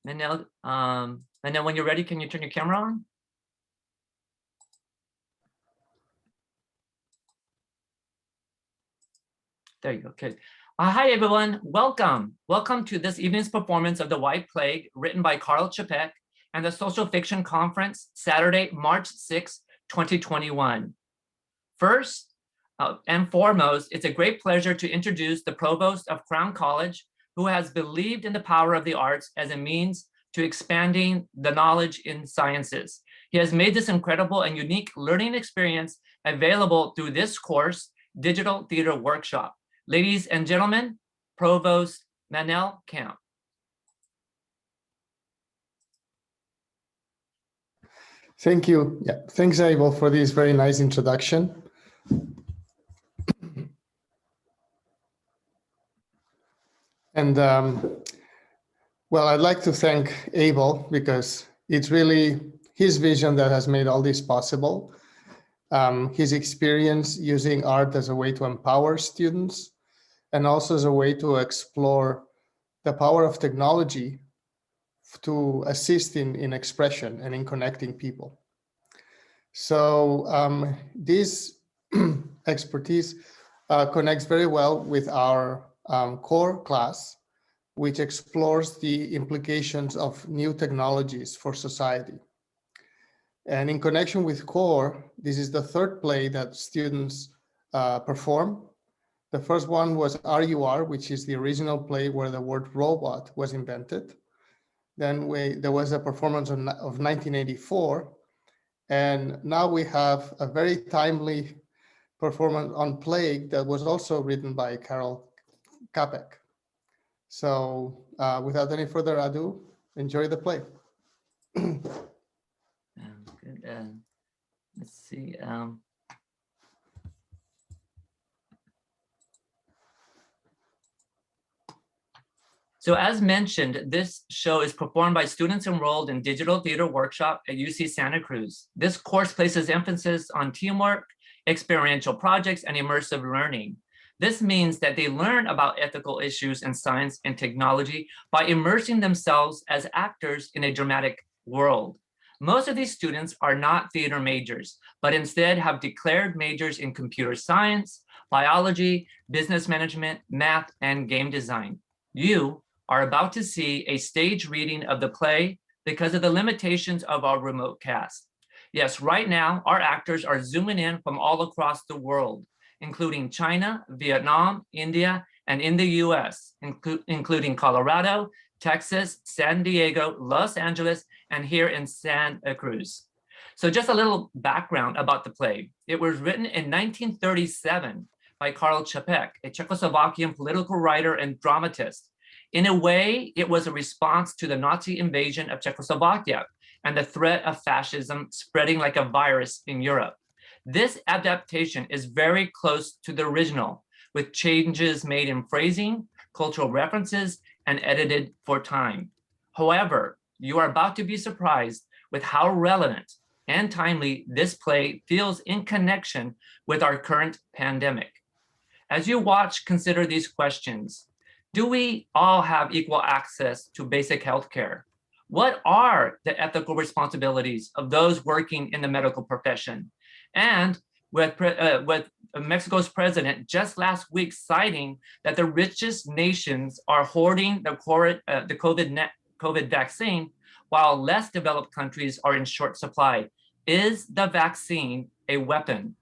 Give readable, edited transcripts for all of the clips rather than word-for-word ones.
Manel, and then when you're ready, can you turn your camera on? There you go. Okay. Hi, everyone. Welcome. Welcome to this evening's performance of The White Plague, written by Karel Capek, and the Social Fiction Conference, Saturday, March 6, 2021. First and foremost, it's a great pleasure to introduce the Provost of Crown College, who has believed in the power of the arts as a means to expanding the knowledge in sciences. He has made this incredible and unique learning experience available through this course, Digital Theater Workshop. Ladies and gentlemen, Provost Manel Camp. Thank you. Yeah, thanks, Abel, for this very nice introduction. And well, I'd like to thank Abel because it's really his vision that has made all this possible. His experience using art as a way to empower students and also as a way to explore the power of technology to assist in expression and in connecting people. So this expertise connects very well with our core class, which explores the implications of new technologies for society. And in connection with core, this is the third play that students perform. The first one was RUR, which is the original play where the word robot was invented. Then there was a performance of 1984. And now we have a very timely performance on Plague that was also written by Karel Capek. So without any further ado, enjoy the play. Good. Let's see. So as mentioned, this show is performed by students enrolled in Digital Theater Workshop at UC Santa Cruz. This course places emphasis on teamwork, experiential projects, and immersive learning. This means that they learn about ethical issues in science and technology by immersing themselves as actors in a dramatic world. Most of these students are not theater majors, but instead have declared majors in computer science, biology, business management, math, and game design. You are about to see a stage reading of the play because of the limitations of our remote cast. Yes, right now, our actors are zooming in from all across the world, including China, Vietnam, India, and in the US, including Colorado, Texas, San Diego, Los Angeles, and here in Santa Cruz. So just a little background about the play. It was written in 1937 by Karel Capek, a Czechoslovakian political writer and dramatist. In a way, it was a response to the Nazi invasion of Czechoslovakia and the threat of fascism spreading like a virus in Europe. This adaptation is very close to the original, with changes made in phrasing, cultural references, and edited for time. However, you are about to be surprised with how relevant and timely this play feels in connection with our current pandemic. As you watch, consider these questions. Do we all have equal access to basic health care? What are the ethical responsibilities of those working in the medical profession? And with Mexico's president just last week citing that the richest nations are hoarding the COVID vaccine, while less developed countries are in short supply. Is the vaccine a weapon?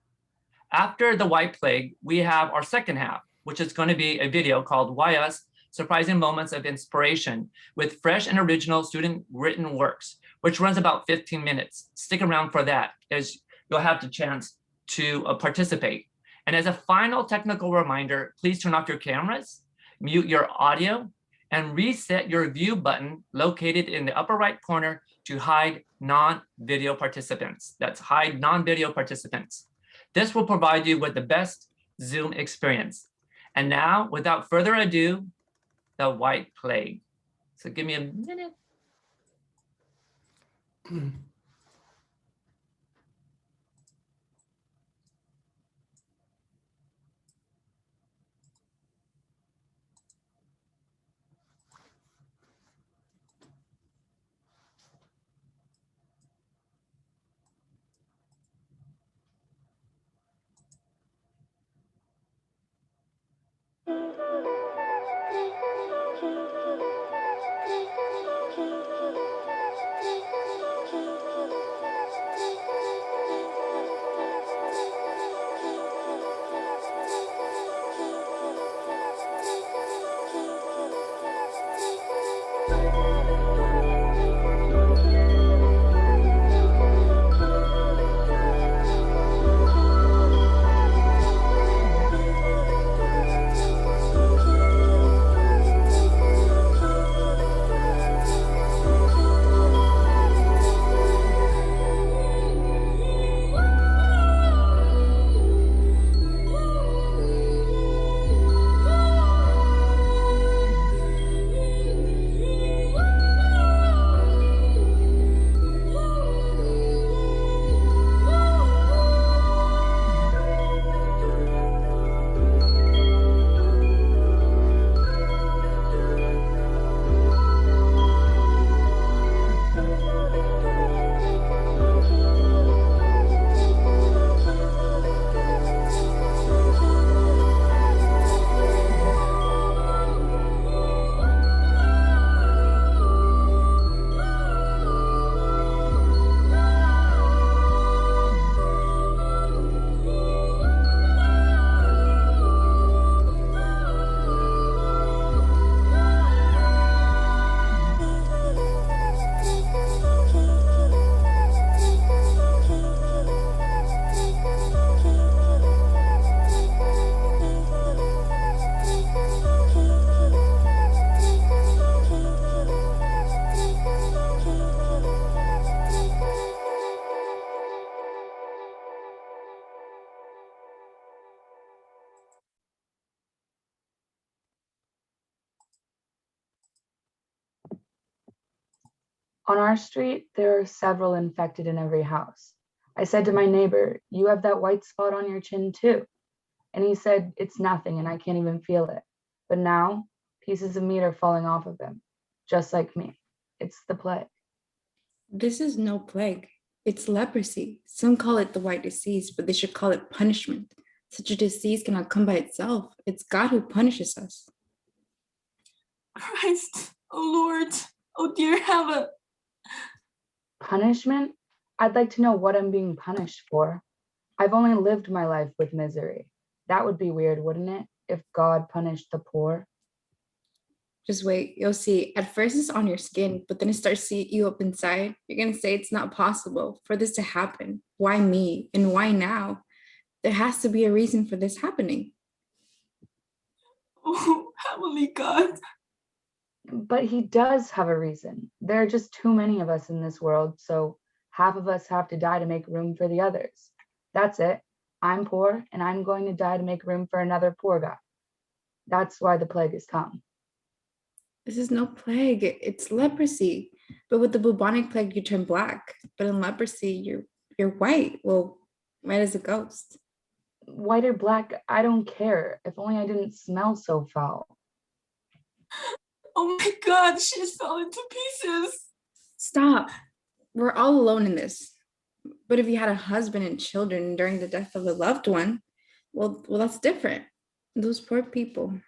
After the White Plague, we have our second half, which is going to be a video called Why Us? Surprising Moments of Inspiration with fresh and original student written works, which runs about 15 minutes. Stick around for that as you'll have the chance to participate. And as a final technical reminder, please turn off your cameras, mute your audio, and reset your view button located in the upper right corner to hide non-video participants. That's hide non-video participants. This will provide you with the best Zoom experience. And now, without further ado, the White Plague. So give me a minute. On our street, there are several infected in every house. I said to my neighbor, "You have that white spot on your chin too." And he said, "It's nothing and I can't even feel it." But now, pieces of meat are falling off of him, just like me. It's the plague. This is no plague. It's leprosy. Some call it the white disease, but they should call it punishment. Such a disease cannot come by itself. It's God who punishes us. Christ, oh Lord, oh dear heaven. Punishment? I'd like to know what I'm being punished for. I've only lived my life with misery. That would be weird, wouldn't it? If God punished the poor. Just wait, you'll see. At first it's on your skin, but then it starts to eat you up inside. You're gonna say it's not possible for this to happen. Why me? And why now? There has to be a reason for this happening. Oh, heavenly God. But he does have a reason. There are just too many of us in this world, so half of us have to die to make room for the others. That's it. I'm poor, and I'm going to die to make room for another poor guy. That's why the plague has come. This is no plague, it's leprosy. But with the bubonic plague, you turn black. But in leprosy, you're white. Well, white as a ghost. White or black, I don't care. If only I didn't smell so foul. Oh my God, she's fallen to pieces. Stop. We're all alone in this. But if you had a husband and children during the death of a loved one, well, that's different. Those poor people.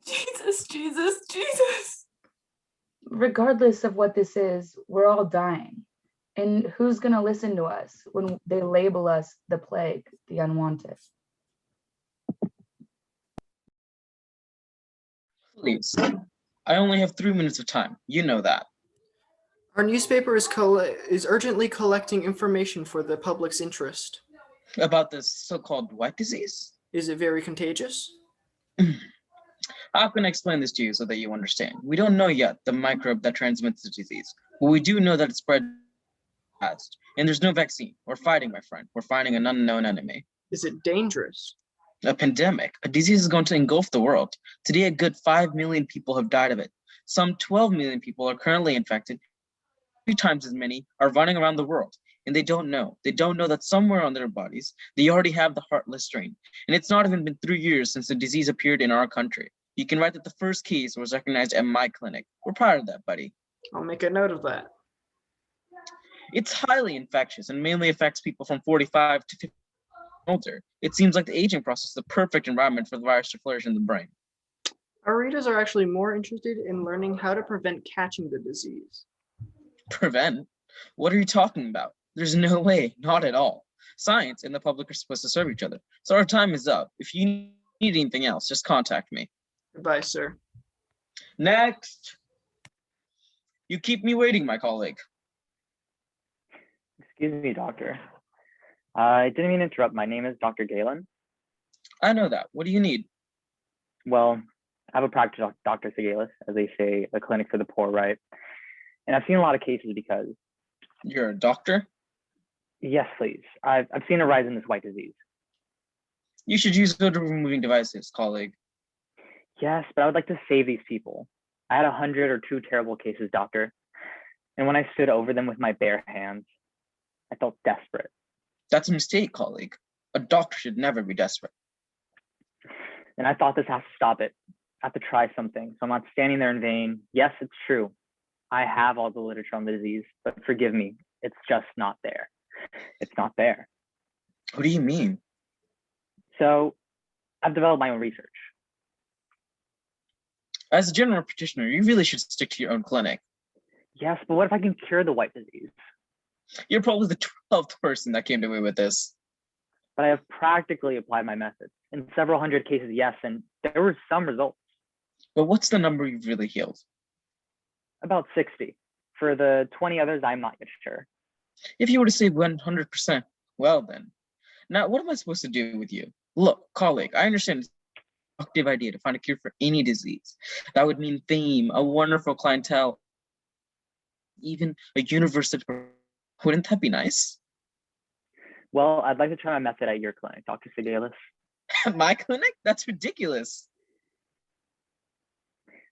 Jesus, Jesus, Jesus. Regardless of what this is, we're all dying. And who's going to listen to us when they label us the plague, the unwanted? Please, I only have 3 minutes of time. You know that. Our newspaper is urgently collecting information for the public's interest. About this so-called white disease? Is it very contagious? How can I explain this to you so that you understand? We don't know yet the microbe that transmits the disease, but we do know that it spread fast. And there's no vaccine. We're fighting, my friend. We're fighting an unknown enemy. Is it dangerous? A pandemic. A disease is going to engulf the world. Today, a good 5 million people have died of it. Some 12 million people are currently infected. 3 times as many are running around the world. And they don't know. They don't know that somewhere on their bodies, they already have the heartless strain. And it's not even been 3 years since the disease appeared in our country. You can write that the first case was recognized at my clinic. We're proud of that, buddy. I'll make a note of that. It's highly infectious and mainly affects people from 45 to 50 older. It seems like the aging process is the perfect environment for the virus to flourish in the brain. Our readers are actually more interested in learning how to prevent catching the disease. Prevent? What are you talking about? There's no way, not at all. Science and the public are supposed to serve each other. So our time is up. If you need anything else, just contact me. Goodbye, sir. Next. You keep me waiting, my colleague. Excuse me, doctor. I didn't mean to interrupt. My name is Dr. Galen. I know that. What do you need? Well, I have a practice, Dr. Segalis, as they say, a clinic for the poor, right? And I've seen a lot of cases because... You're a doctor? Yes, please. I've seen a rise in this white disease. You should use odor removing devices, colleague. Yes, but I would like to save these people. I had 100 or 2 terrible cases, doctor. And when I stood over them with my bare hands, I felt desperate. That's a mistake, colleague. A doctor should never be desperate. And I thought this has to stop it. I have to try something, so I'm not standing there in vain. Yes, it's true. I have all the literature on the disease, but forgive me, it's just not there. It's not there. What do you mean? So I've developed my own research. As a general practitioner, you really should stick to your own clinic. Yes, but what if I can cure the white disease? You're probably the 12th person that came to me with this. But I have practically applied my methods in several hundred cases, yes, and there were some results. But what's the number you've really healed? About 60. For the 20 others, I'm not yet sure. If you were to say 100%, well then. Now, what am I supposed to do with you? Look, colleague, I understand it's an active idea to find a cure for any disease. That would mean fame, a wonderful clientele, even a university. Wouldn't that be nice? Well, I'd like to try my method at your clinic, Dr. Segalis. At my clinic? That's ridiculous.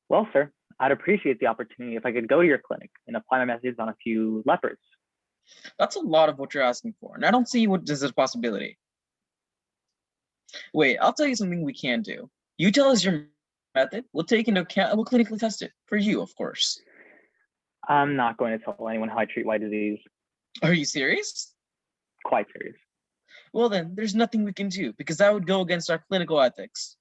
Well, sir, I'd appreciate the opportunity if I could go to your clinic and apply my methods on a few lepers. That's a lot of what you're asking for, and I don't see what this is a possibility. Wait, I'll tell you something we can do. You tell us your method, we'll take into account, we'll clinically test it. For you, of course. I'm not going to tell anyone how I treat white disease. Are you serious? Quite serious. Well then, there's nothing we can do, because that would go against our clinical ethics.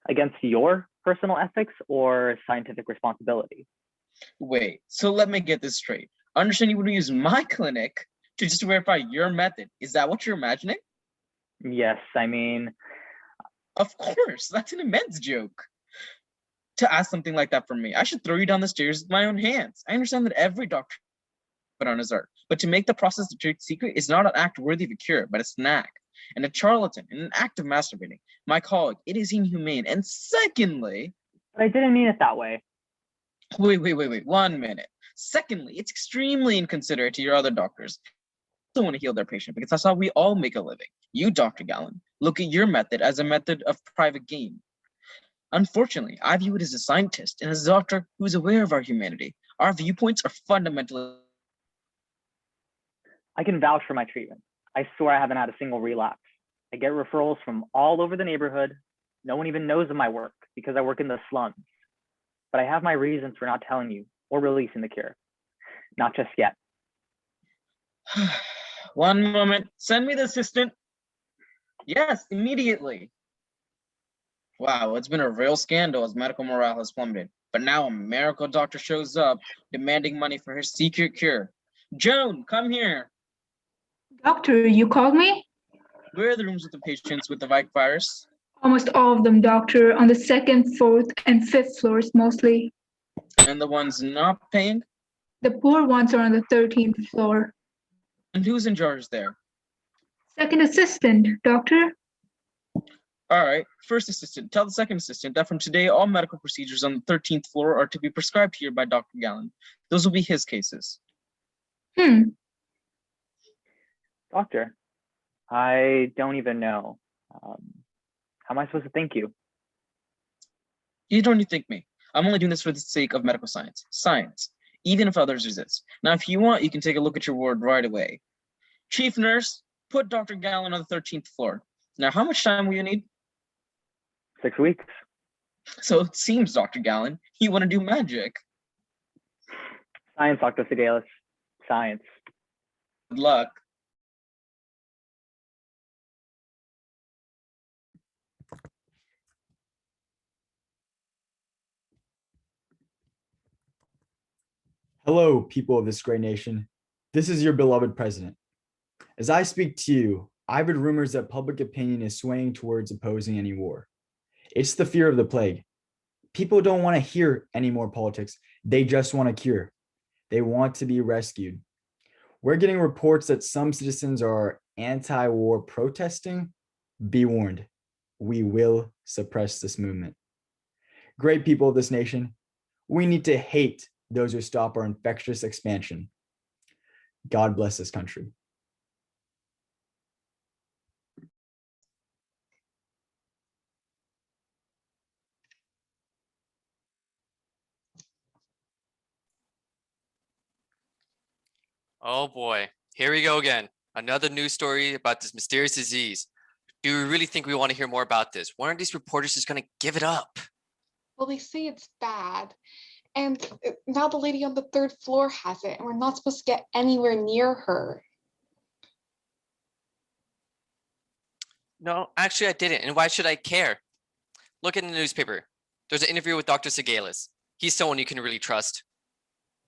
Against your personal ethics or scientific responsibility? Wait, so let me get this straight. Understand you would use my clinic to just verify your method. Is that what you're imagining? Yes, I mean, Of course, that's an immense joke. To ask something like that from me, I should throw you down the stairs with my own hands. I understand that every doctor put on his art, but to make the process of trade secret is not an act worthy of a cure, but a snack. And a charlatan in an act of masturbating. My colleague, it is inhumane. And secondly, but I didn't mean it that way. wait, 1 minute. Secondly, it's extremely inconsiderate to your other doctors. They also want to heal their patient because that's how we all make a living. You, Dr. Gallen, look at your method as a method of private gain. Unfortunately, I view it as a scientist and as a doctor who is aware of our humanity. Our viewpoints are fundamentally. I can vouch for my treatment. I swear I haven't had a single relapse. I get referrals from all over the neighborhood. No one even knows of my work because I work in the slums. But I have my reasons for not telling you or releasing the cure. Not just yet. 1 moment. Send me the assistant. Yes, immediately. Wow, it's been a real scandal as medical morale has plummeted. But now a miracle doctor shows up demanding money for his secret cure. Joan, come here. Doctor, you called me? Where are the rooms with the patients with the virus? Almost all of them, doctor, on the second, fourth, and fifth floors mostly. And the ones not paying? The poor ones are on the 13th floor. And who's in charge there? Second assistant, doctor. All right, first assistant, tell the second assistant that from today, all medical procedures on the 13th floor are to be prescribed here by Dr. Gallen. Those will be his cases. Doctor, I don't even know. How am I supposed to thank you? You don't need to thank me. I'm only doing this for the sake of medical science. Science, even if others resist. Now, if you want, you can take a look at your ward right away. Chief nurse, put Dr. Gallen on the 13th floor. Now, how much time will you need? 6 weeks. So it seems, Dr. Gallen, you want to do magic. Science, Dr. Segalis. Science. Good luck. Hello, people of this great nation. This is your beloved president. As I speak to you, I've heard rumors that public opinion is swaying towards opposing any war. It's the fear of the plague. People don't want to hear any more politics. They just want a cure. They want to be rescued. We're getting reports that some citizens are anti-war protesting. Be warned, we will suppress this movement. Great people of this nation, we need to hate those who stop our infectious expansion. God bless this country. Oh boy, here we go again. Another news story about this mysterious disease. Do we really think we want to hear more about this? When are these reporters just going to give it up? Well, they say it's bad. And now the lady on the 3rd floor has it, and we're not supposed to get anywhere near her. No, actually I didn't. And why should I care? Look in the newspaper. There's an interview with Dr. Segalis. He's someone you can really trust.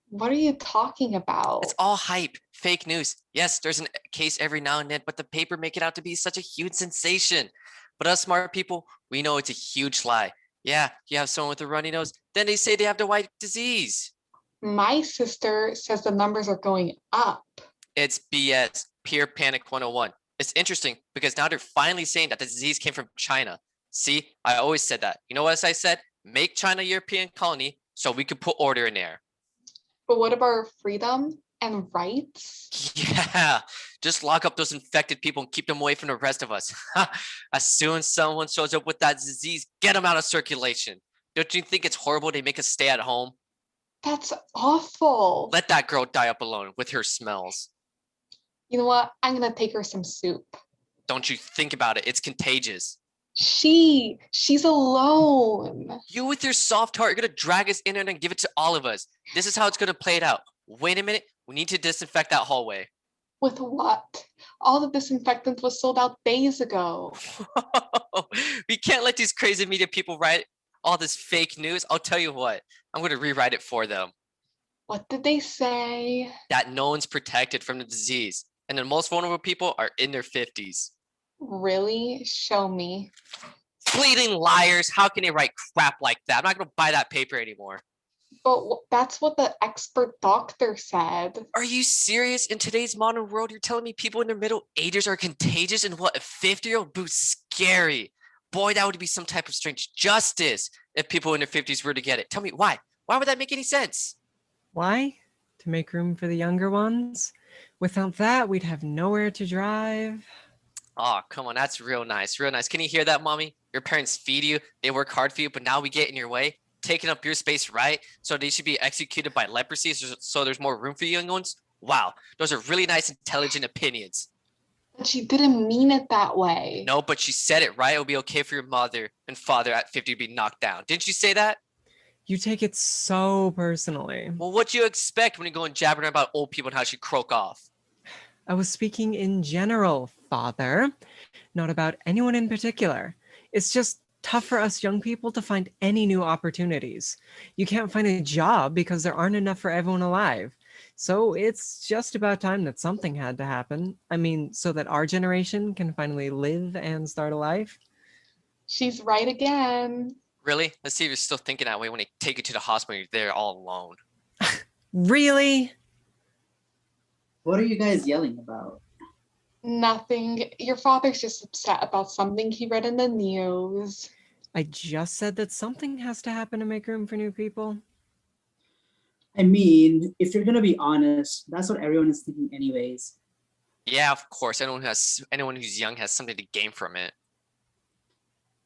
What are you talking about? It's all hype, fake news. Yes, there's a case every now and then, but the paper make it out to be such a huge sensation. But us smart people, we know it's a huge lie. Yeah, you have someone with a runny nose, then they say they have the white disease. My sister says the numbers are going up. It's BS, pure panic 101. It's interesting because now they're finally saying that the disease came from China. See, I always said that. You know what I said? Make China a European colony so we could put order in there. But what about our freedom and rights? Yeah, just lock up those infected people and keep them away from the rest of us. As soon as someone shows up with that disease, get them out of circulation. Don't you think it's horrible they make us stay at home? That's awful. Let that girl die up alone with her smells. You know what? I'm gonna take her some soup. Don't you think about it. It's contagious. She's alone. You with your soft heart, you're going to drag us in and give it to all of us. This is how it's going to play it out. Wait a minute. We need to disinfect that hallway. With what? All the disinfectant was sold out days ago. We can't let these crazy media people write all this fake news. I'll tell you what. I'm going to rewrite it for them. What did they say? That no one's protected from the disease. And the most vulnerable people are in their 50s. Really? Show me. Bleeding liars. How can they write crap like that? I'm not going to buy that paper anymore. But that's what the expert doctor said. Are you serious? In today's modern world, you're telling me people in their middle ages are contagious and what a 50-year-old boo's scary. Boy, that would be some type of strange justice if people in their 50s were to get it. Tell me why? Why would that make any sense? Why? To make room for the younger ones. Without that, we'd have nowhere to drive. Oh, come on. That's real nice. Real nice. Can you hear that, mommy? Your parents feed you. They work hard for you, but now we get in your way, taking up your space, right? So they should be executed by leprosy so there's more room for young ones? Wow. Those are really nice, intelligent opinions. But she didn't mean it that way. No, but she said it, right? It would be okay for your mother and father at 50 to be knocked down. Didn't you say that? You take it so personally. Well, what do you expect when you go and jabbering about old people and how she croak off? I was speaking in general, father, not about anyone in particular. It's just tough for us young people to find any new opportunities. You can't find a job because there aren't enough for everyone alive. So it's just about time that something had to happen. I mean, so that our generation can finally live and start a life. She's right again. Really? Let's see if you're still thinking that way when they take you to the hospital and you're there all alone. Really? What are you guys yelling about? Nothing. Your father's just upset about something he read in the news. I just said that something has to happen to make room for new people. I mean, if you're gonna be honest, that's what everyone is thinking anyways. Yeah, of course. Anyone who's young has something to gain from it.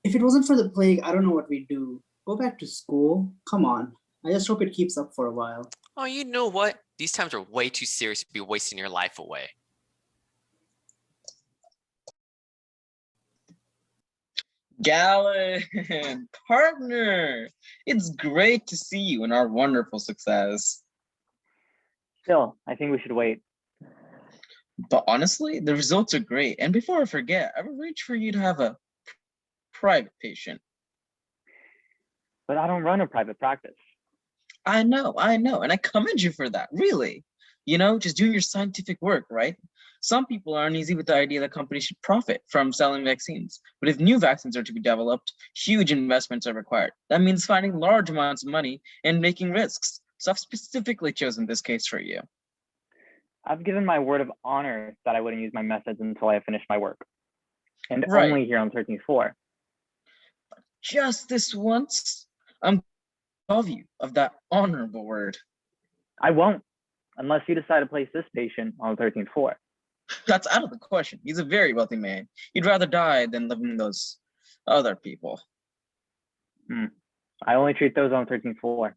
If it wasn't for the plague, I don't know what we'd do. Go back to school? Come on. I just hope it keeps up for a while. Oh, you know what? These times are way too serious to be wasting your life away. Galen, partner, it's great to see you and our wonderful success. Still, I think we should wait. But honestly, the results are great. And before I forget, I would arrange for you to have a private patient. But I don't run a private practice. I know, and I commend you for that, really. You know, just doing your scientific work, right? Some people are uneasy with the idea that companies should profit from selling vaccines. But if new vaccines are to be developed, huge investments are required. That means finding large amounts of money and making risks. So I've specifically chosen this case for you. I've given my word of honor that I wouldn't use my methods until I finished my work. And Right. only here on 13th floor. Just this once, I'm of you of that honorable word. I won't, unless you decide to place this patient on the 13th floor. That's out of the question. He's a very wealthy man. He'd rather die than live in those other people. I only treat those on the 13th floor.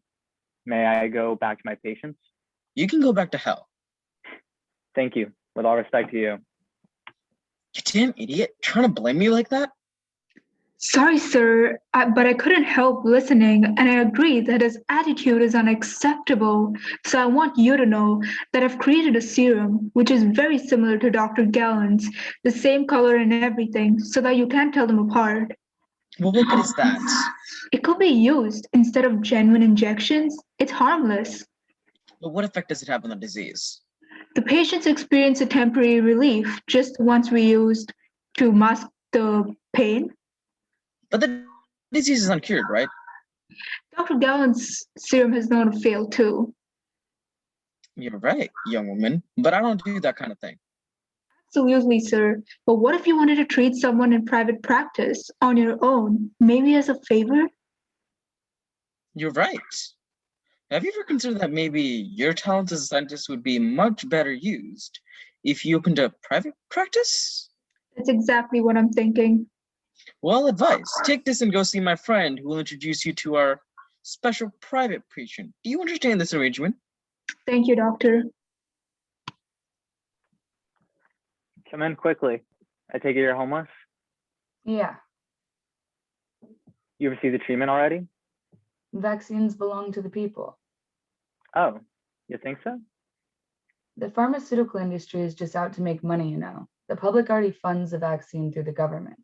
May I go back to my patients? You can go back to hell. Thank you. With all respect to you. You damn idiot. Trying to blame me like that? Sorry, sir, but I couldn't help listening, and I agree that his attitude is unacceptable. So I want you to know that I've created a serum, which is very similar to Dr. Gallen's, the same color and everything, so that you can't tell them apart. Well, what good is that? It could be used instead of genuine injections. It's harmless. But what effect does it have on the disease? The patients experience a temporary relief just once reused to mask the pain. But the disease is uncured, right? Dr. Gallen's serum has known to fail too. You're right, young woman. But I don't do that kind of thing. Absolutely, sir. But what if you wanted to treat someone in private practice on your own, maybe as a favor? You're right. Have you ever considered that maybe your talent as a scientist would be much better used if you opened a private practice? That's exactly what I'm thinking. Well advised. Take this and go see my friend who will introduce you to our special private patient. Do you understand this arrangement? Thank you, doctor. Come in quickly. I take it you're homeless? Yeah, You received the treatment already? vaccines belong to the people. Oh, you think so? The pharmaceutical industry is just out to make money, you know. The public already funds the vaccine through the government.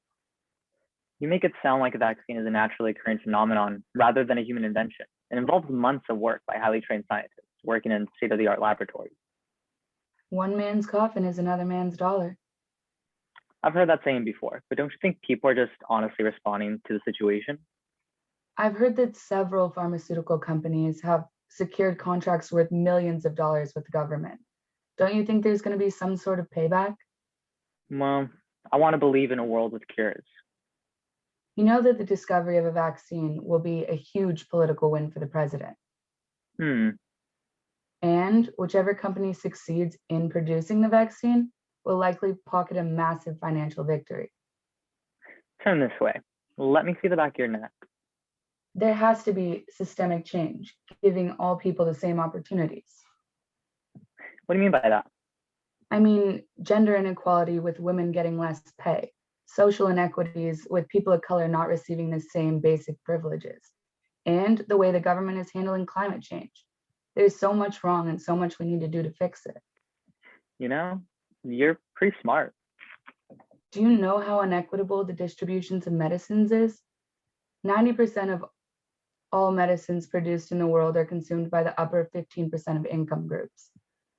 You make it sound like a vaccine is a naturally occurring phenomenon rather than a human invention. It involves months of work by highly trained scientists working in state-of-the-art laboratories. One man's coffin is another man's dollar. I've heard that saying before, but don't you think people are just honestly responding to the situation? I've heard that several pharmaceutical companies have secured contracts worth millions of dollars with the government. Don't you think there's going to be some sort of payback? Well, I want to believe in a world with cures. You know that the discovery of a vaccine will be a huge political win for the president. And whichever company succeeds in producing the vaccine will likely pocket a massive financial victory. Turn this way. Let me see the back of your neck. There has to be systemic change, giving all people the same opportunities. What do you mean by that? I mean, gender inequality with women getting less pay, social inequities with people of color not receiving the same basic privileges, and the way the government is handling climate change. There's so much wrong and so much we need to do to fix it. You know, you're pretty smart. Do you know how inequitable the distributions of medicines is? 90% of all medicines produced in the world are consumed by the upper 15% of income groups.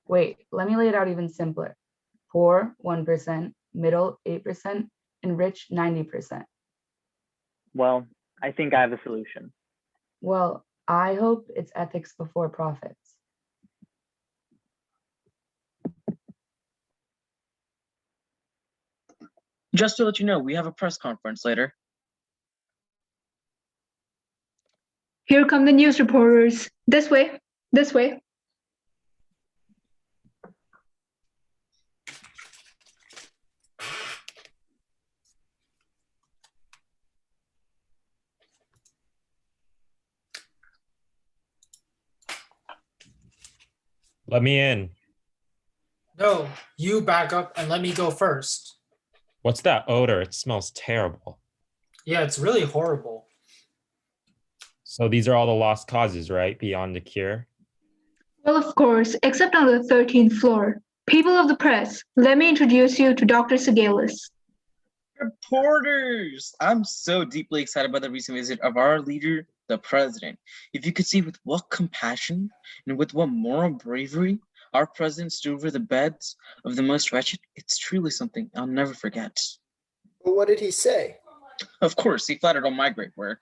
Wait, let me lay it out even simpler. Poor, 1%, middle, 8%, and rich, 90%. Well, I think I have a solution. Well, I hope it's ethics before profits. Just to let you know, we have a press conference later. Here come the news reporters. This way, this way. Let me in. No, you back up and let me go first. What's that odor? It smells terrible. Yeah, it's really horrible. So these are all the lost causes, right? Beyond the cure? Well, of course, except on the 13th floor. People of the press, let me introduce you to Dr. Segalis. Reporters! I'm so deeply excited by the recent visit of our leader, the president. If you could see with what compassion and with what moral bravery our president stood over the beds of the most wretched, it's truly something I'll never forget. Well, what did he say? Of course, he flattered all my great work.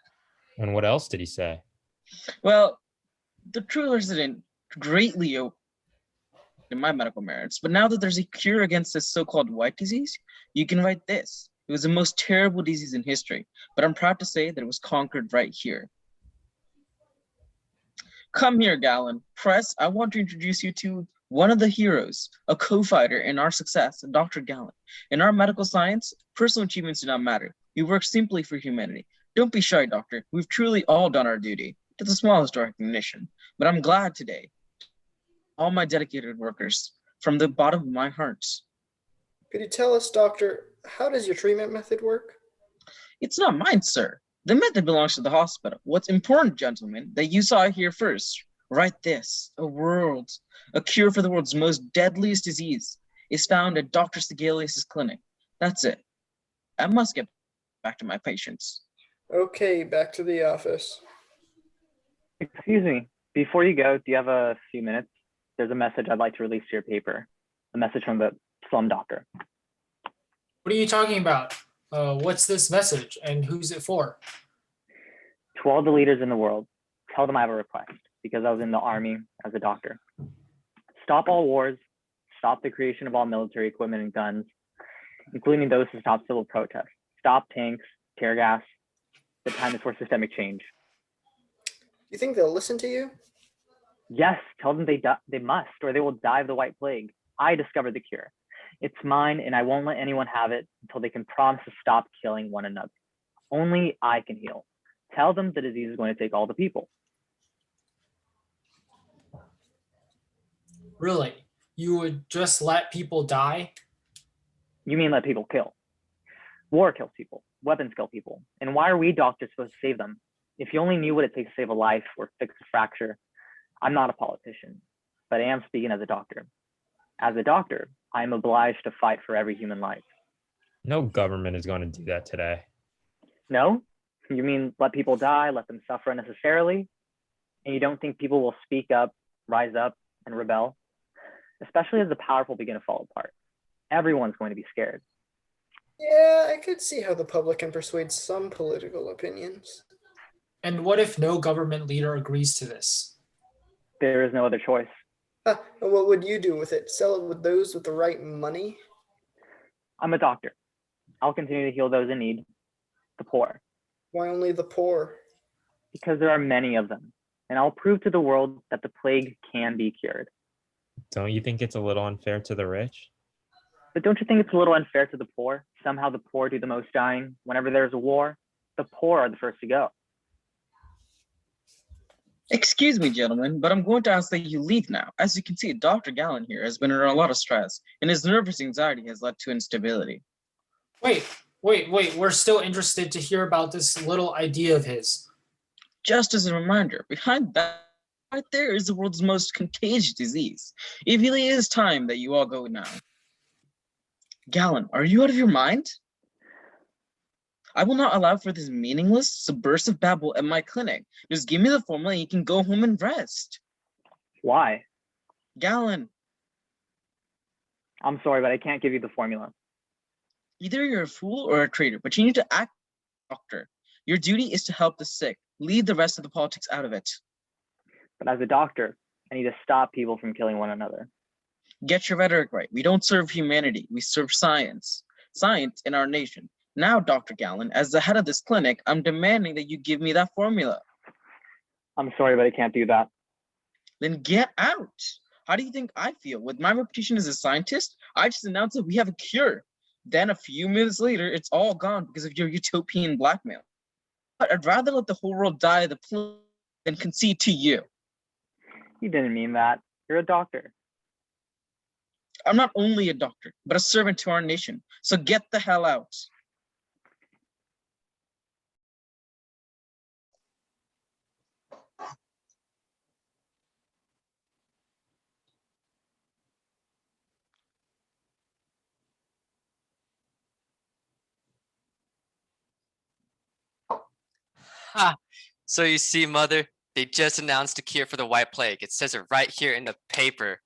And what else did he say? Well, the true president greatly in my medical merits, but now that there's a cure against this so-called white disease, you can write this. It was the most terrible disease in history, but I'm proud to say that it was conquered right here. Come here, Gallon. Press, I want to introduce you to one of the heroes, a co-fighter in our success, Dr. Gallon. In our medical science, personal achievements do not matter. We work simply for humanity. Don't be shy, doctor. We've truly all done our duty. It's the smallest recognition, but I'm glad today. All my dedicated workers, from the bottom of my heart. Could you tell us, doctor, how does your treatment method work? It's not mine, sir. The method belongs to the hospital. What's important, gentlemen, that you saw here first, write this, a cure for the world's most deadliest disease is found at Dr. Segalis' clinic. That's it. I must get back to my patients. Okay, back to the office. Excuse me, before you go, do you have a few minutes? There's a message I'd like to release to your paper, a message from the slum doctor. What are you talking about? What's this message and who's it for? To all the leaders in the world, tell them I have a request because I was in the army as a doctor. Stop all wars, stop the creation of all military equipment and guns, including those to stop civil protests. Stop tanks, tear gas. The time is for systemic change. You think they'll listen to you? Yes, tell them they must, or they will die of the white plague. I discovered the cure. It's mine, and I won't let anyone have it until they can promise to stop killing one another. Only I can heal. Tell them the disease is going to take all the people. Really? You would just let people die? You mean let people kill? War kills people. Weapons kill people. And why are we doctors supposed to save them? If you only knew what it takes to save a life or fix a fracture. I'm not a politician, but I am speaking as a doctor. As a doctor, I am obliged to fight for every human life. No government is going to do that today. No? You mean let people die, let them suffer unnecessarily? And you don't think people will speak up, rise up, and rebel? Especially as the powerful begin to fall apart. Everyone's going to be scared. Yeah, I could see how the public can persuade some political opinions. And what if no government leader agrees to this? There is no other choice. And what would you do with it? Sell it with those with the right money? I'm a doctor. I'll continue to heal those in need, the poor. Why only the poor? Because there are many of them. And I'll prove to the world that the plague can be cured. Don't you think it's a little unfair to the rich? But don't you think it's a little unfair to the poor? Somehow the poor do the most dying. Whenever there's a war, the poor are the first to go. Excuse me, gentlemen, but I'm going to ask that you leave now. As you can see, Dr. Gallen here has been under a lot of stress, and his nervous anxiety has led to instability. Wait. We're still interested to hear about this little idea of his. Just as a reminder, behind that right there is the world's most contagious disease. It really is time that you all go now. Gallen, are you out of your mind? I will not allow for this meaningless, subversive babble at my clinic. Just give me the formula and you can go home and rest. Why? Gallen. I'm sorry, but I can't give you the formula. Either you're a fool or a traitor, but you need to act like a doctor. Your duty is to help the sick. Leave the rest of the politics out of it. But as a doctor, I need to stop people from killing one another. Get your rhetoric right. We don't serve humanity. We serve science. Science in our nation. Now, Dr. Gallen, as the head of this clinic, I'm demanding that you give me that formula. I'm sorry, but I can't do that. Then get out. How do you think I feel? With my reputation as a scientist, I just announced that we have a cure. Then a few minutes later, it's all gone because of your utopian blackmail. But I'd rather let the whole world die of the plague than concede to you. You didn't mean that. You're a doctor. I'm not only a doctor, but a servant to our nation. So get the hell out. Ha! So you see, Mother, they just announced a cure for the white plague. It says it right here in the paper.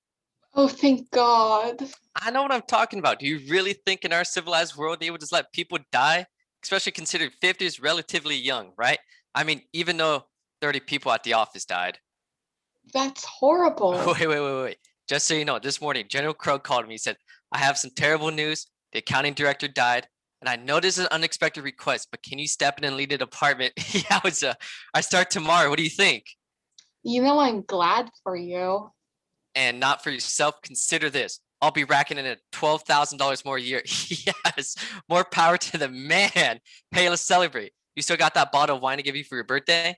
Oh, thank God. I know what I'm talking about. Do you really think in our civilized world they would just let people die? Especially considering 50 is relatively young, right? I mean, even though 30 people at the office died. That's horrible. Wait. Just so you know, this morning, General Krug called me and said, I have some terrible news. The accounting director died. And I know this is an unexpected request, but can you step in and lead the department? Yeah, I start tomorrow. What do you think? You know, I'm glad for you. And not for yourself. Consider this. I'll be racking in at $12,000 more a year. Yes, more power to the man. Hey, let's celebrate. You still got that bottle of wine to give you for your birthday?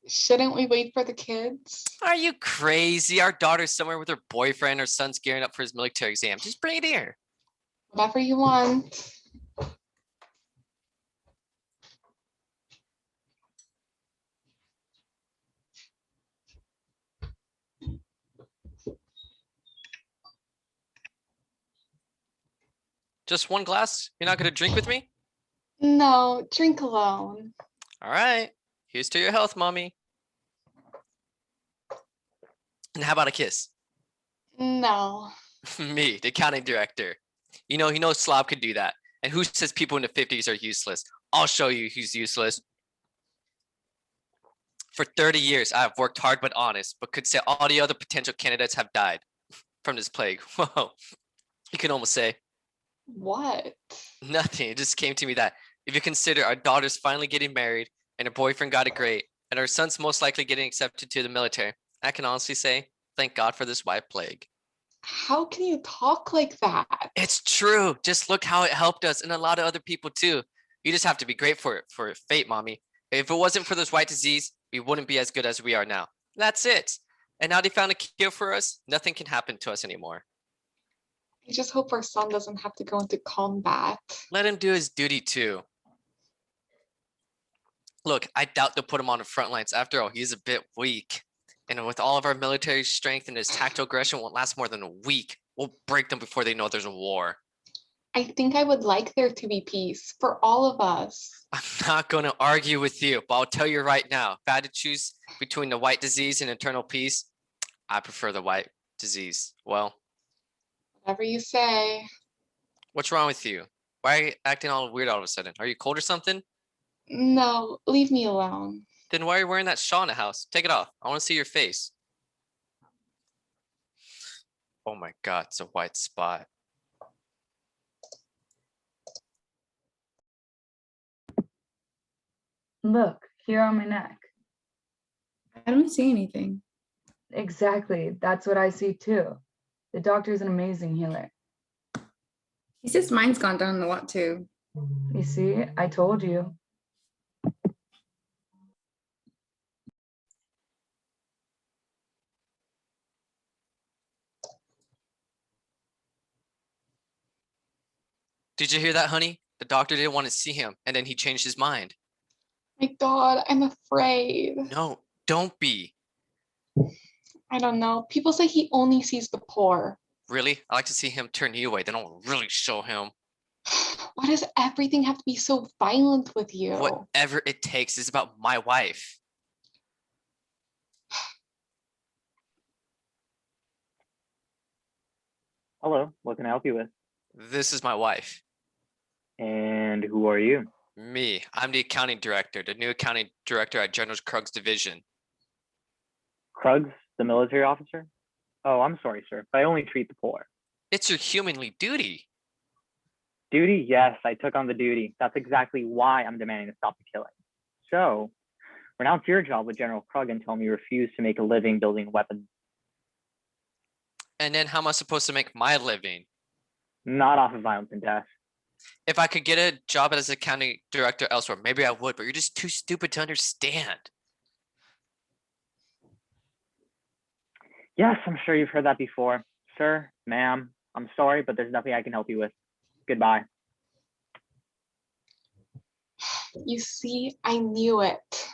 Shouldn't we wait for the kids? Are you crazy? Our daughter's somewhere with her boyfriend. Her son's gearing up for his military exam. Just bring it here. Whatever you want. Just one glass? You're not going to drink with me? No, drink alone. All right. Here's to your health, mommy. And how about a kiss? No. Me, the accounting director. You know Slob could do that. And who says people in the 50s are useless? I'll show you who's useless. For 30 years, I've worked hard but honest, but could say all the other potential candidates have died from this plague. Whoa. You can almost say. What? Nothing. It just came to me that if you consider our daughter's finally getting married and her boyfriend got it great and our son's most likely getting accepted to the military, I can honestly say, thank God for this white plague. How can you talk like that? It's true. Just look how it helped us and a lot of other people too. You just have to be grateful for fate, mommy. If it wasn't for this white disease, we wouldn't be as good as we are now. That's it. And now they found a cure for us. Nothing can happen to us anymore. I just hope our son doesn't have to go into combat. Let him do his duty too. Look, I doubt they'll put him on the front lines. After all, he's a bit weak. And with all of our military strength and his tactical aggression won't last more than a week. We'll break them before they know there's a war. I think I would like there to be peace for all of us. I'm not going to argue with you, but I'll tell you right now, if I had to choose between the white disease and eternal peace, I prefer the white disease. Well, Whatever you say. what's wrong with you? Why are you acting all weird all of a sudden? Are you cold or something? No, leave me alone. Then why are you wearing that shawl in the house? Take it off. I want to see your face. Oh my God, it's a white spot. Look, here on my neck. I don't see anything. Exactly. That's what I see too. The doctor's an amazing healer. He says mine's gone down a lot too. You see, I told you. Did you hear that, honey? The doctor didn't want to see him, and then he changed his mind. My God, I'm afraid. No, don't be. I don't know. People say he only sees the poor. Really? I like to see him turn you away. Then I'll really show him. Why does everything have to be so violent with you? Whatever it takes is about my wife. Hello, what can I help you with? This is my wife. And who are you? Me. I'm the accounting director, the new accounting director at General Krug's division. Krug's, the military officer? Oh, I'm sorry, sir, but I only treat the poor. It's your humanly duty. Duty? Yes, I took on the duty. That's exactly why I'm demanding to stop the killing. So, renounce your job with General Krug and tell me you refuse to make a living building weapons. And then how am I supposed to make my living? Not off of violence and death. If I could get a job as accounting director elsewhere, maybe I would, but you're just too stupid to understand. Yes, I'm sure you've heard that before. Sir, ma'am, I'm sorry, but there's nothing I can help you with. Goodbye. You see, I knew it.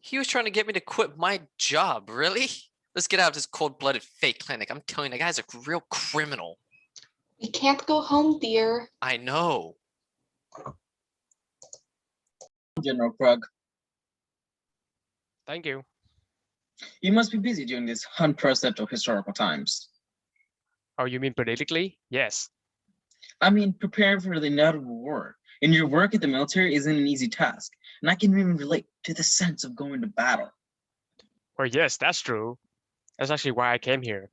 He was trying to get me to quit my job, really? Let's get out of this cold-blooded fake clinic. I'm telling you, the guy's a real criminal. We can't go home, dear. I know. General Krug. Thank you. You must be busy during these unprecedented historical times. Oh, you mean politically? Yes. I mean, preparing for the inevitable war. And your work at the military isn't an easy task. And I can even relate to the sense of going to battle. Well, yes, that's true. That's actually why I came here.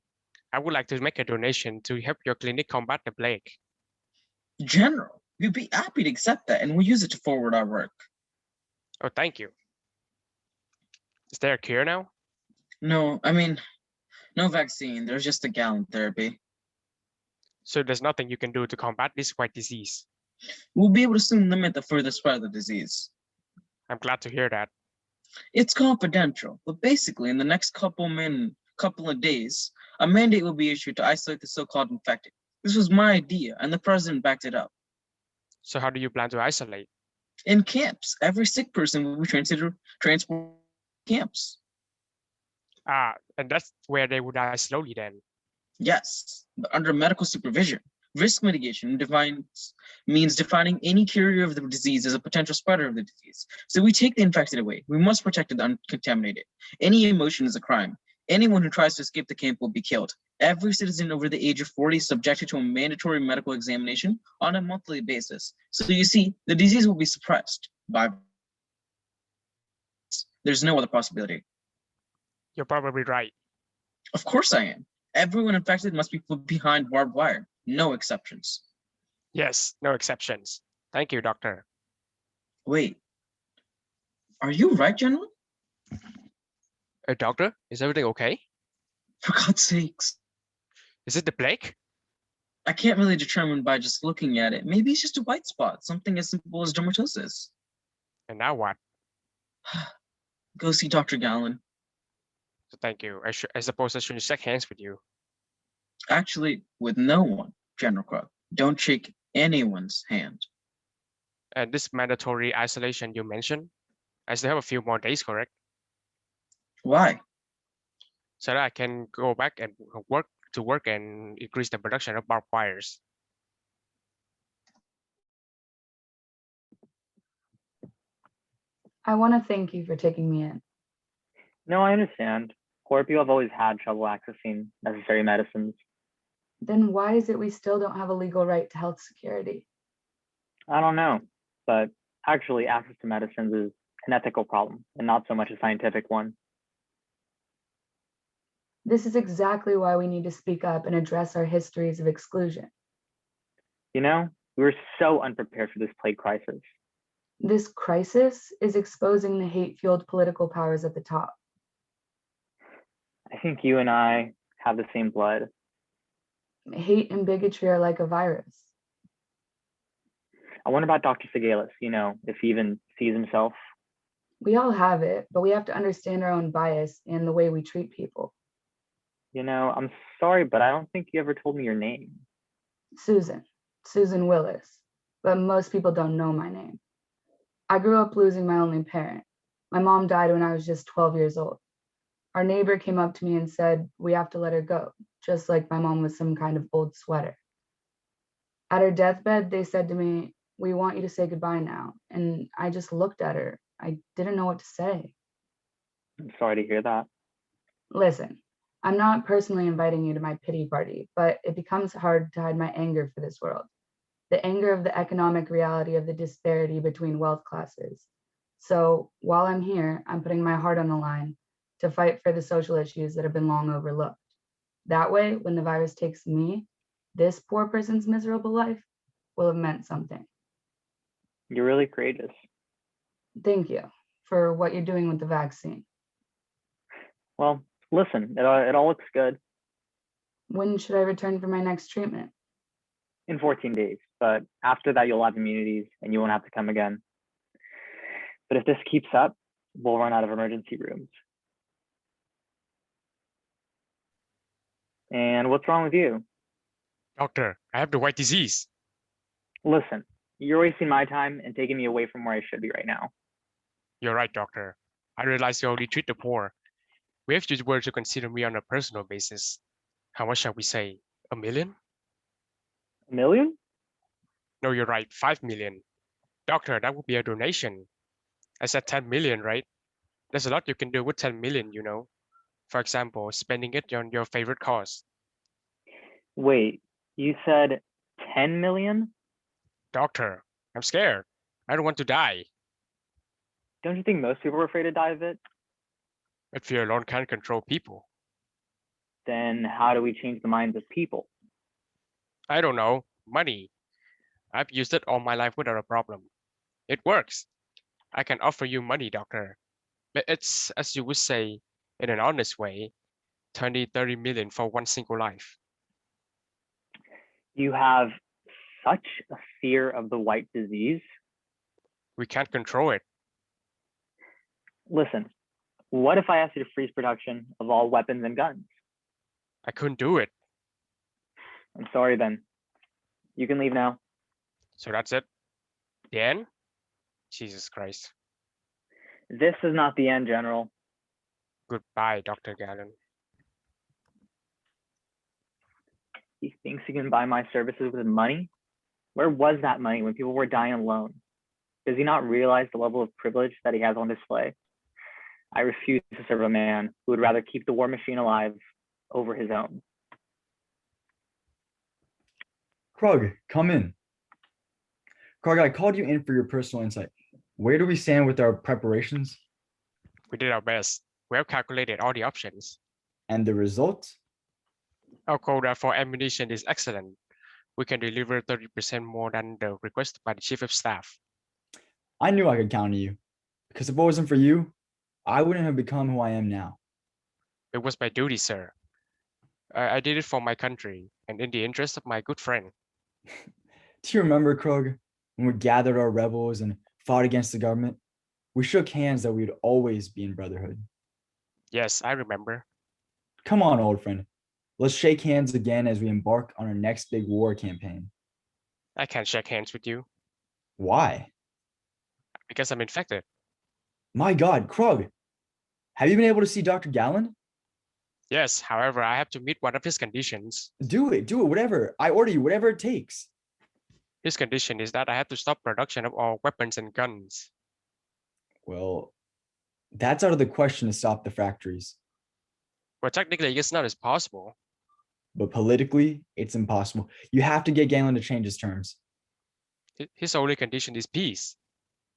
I would like to make a donation to help your clinic combat the plague. General, we'd be happy to accept that, and we'll use it to forward our work. Oh, thank you. Is there a cure now? No, I mean, no vaccine. There's just a gallon therapy. So there's nothing you can do to combat this white disease. We'll be able to soon limit the further spread of the disease. I'm glad to hear that. It's confidential, but basically in the next couple of days, a mandate will be issued to isolate the so-called infected. This was my idea, and the president backed it up. So how do you plan to isolate? In camps, every sick person will be transported to camps. Ah, and that's where they would die slowly then. Yes, but under medical supervision. Risk mitigation means defining any carrier of the disease as a potential spreader of the disease. So we take the infected away. We must protect the uncontaminated. Any emotion is a crime. Anyone who tries to escape the camp will be killed. Every citizen over the age of 40 is subjected to a mandatory medical examination on a monthly basis. So you see, the disease will be suppressed by. There's no other possibility. You're probably right. Of course I am. Everyone infected must be put behind barbed wire. No exceptions. Yes, no exceptions. Thank you, doctor. Wait. Are you right, General? Doctor, is everything okay? For God's sakes. Is it the plague? I can't really determine by just looking at it. Maybe it's just a white spot, something as simple as dermatosis. And now what? Go see Dr. Gallen. So thank you. I suppose I shouldn't shake hands with you. Actually, with no one, General Crook. Don't shake anyone's hand. And this mandatory isolation you mentioned, I still have a few more days, correct? Why? So that I can go back and work and increase the production of barbed wires. I want to thank you for taking me in. No, I understand. Poor people have always had trouble accessing necessary medicines. Then why is it we still don't have a legal right to health security? I don't know, but actually access to medicines is an ethical problem and not so much a scientific one. This is exactly why we need to speak up and address our histories of exclusion. You know, we were so unprepared for this plague crisis. This crisis is exposing the hate-fueled political powers at the top. I think you and I have the same blood. Hate and bigotry are like a virus. I wonder about Dr. Segalis, you know, if he even sees himself. We all have it, but we have to understand our own bias and the way we treat people. You know, I'm sorry, but I don't think you ever told me your name. Susan Willis, but most people don't know my name. I grew up losing my only parent. My mom died when I was just 12 years old. Our neighbor came up to me and said, we have to let her go, just like my mom was some kind of old sweater. At her deathbed, they said to me, we want you to say goodbye now. And I just looked at her. I didn't know what to say. I'm sorry to hear that. Listen, I'm not personally inviting you to my pity party, but it becomes hard to hide my anger for this world. The anger of the economic reality of the disparity between wealth classes. So while I'm here, I'm putting my heart on the line to fight for the social issues that have been long overlooked. That way, when the virus takes me, this poor person's miserable life will have meant something. You're really courageous. Thank you for what you're doing with the vaccine. Well, listen, it all looks good. When should I return for my next treatment? In 14 days, but after that you'll have immunities and you won't have to come again. But if this keeps up, we'll run out of emergency rooms. And what's wrong with you? Doctor, I have the white disease. Listen, you're wasting my time and taking me away from where I should be right now. You're right, doctor. I realize you only treat the poor. We have used words to consider me on a personal basis. How much shall we say? 1 million? 1 million? No, you're right. 5 million. Doctor, that would be a donation. I said 10 million, right? There's a lot you can do with 10 million, you know. For example, spending it on your favorite cause. Wait, you said 10 million? Doctor, I'm scared. I don't want to die. Don't you think most people are afraid to die of it? But fear alone can't control people. Then how do we change the minds of people? I don't know. Money. I've used it all my life without a problem. It works. I can offer you money, doctor. But it's, as you would say, in an honest way, 20, 30 million for one single life. You have such a fear of the white disease. We can't control it. Listen, what if I asked you to freeze production of all weapons and guns? I couldn't do it. I'm sorry then. You can leave now. So that's it? The end? Jesus Christ. This is not the end, General. Goodbye, Dr. Gallen. He thinks he can buy my services with money? Where was that money when people were dying alone? Does he not realize the level of privilege that he has on display? I refuse to serve a man who would rather keep the war machine alive over his own. Krug, come in. Krug, I called you in for your personal insight. Where do we stand with our preparations? We did our best. We have calculated all the options. And the result? Our quota for ammunition is excellent. We can deliver 30% more than the request by the Chief of Staff. I knew I could count on you. Because if it wasn't for you, I wouldn't have become who I am now. It was my duty, sir. I did it for my country. and in the interest of my good friend. Do you remember, Krug, when we gathered our rebels and fought against the government? We shook hands that we'd always be in brotherhood. Yes, I remember. Come on, old friend. Let's shake hands again as we embark on our next big war campaign. I can't shake hands with you Why? because I'm infected. My God, Krug, have you been able to see Dr. Gallen? Yes, however, I have to meet one of his conditions. Do it, whatever. I order you, whatever it takes. His condition is that I have to stop production of all weapons and guns. Well, that's out of the question to stop the factories. But technically, it's not as possible. But politically, it's impossible. You have to get Galen to change his terms. His only condition is peace.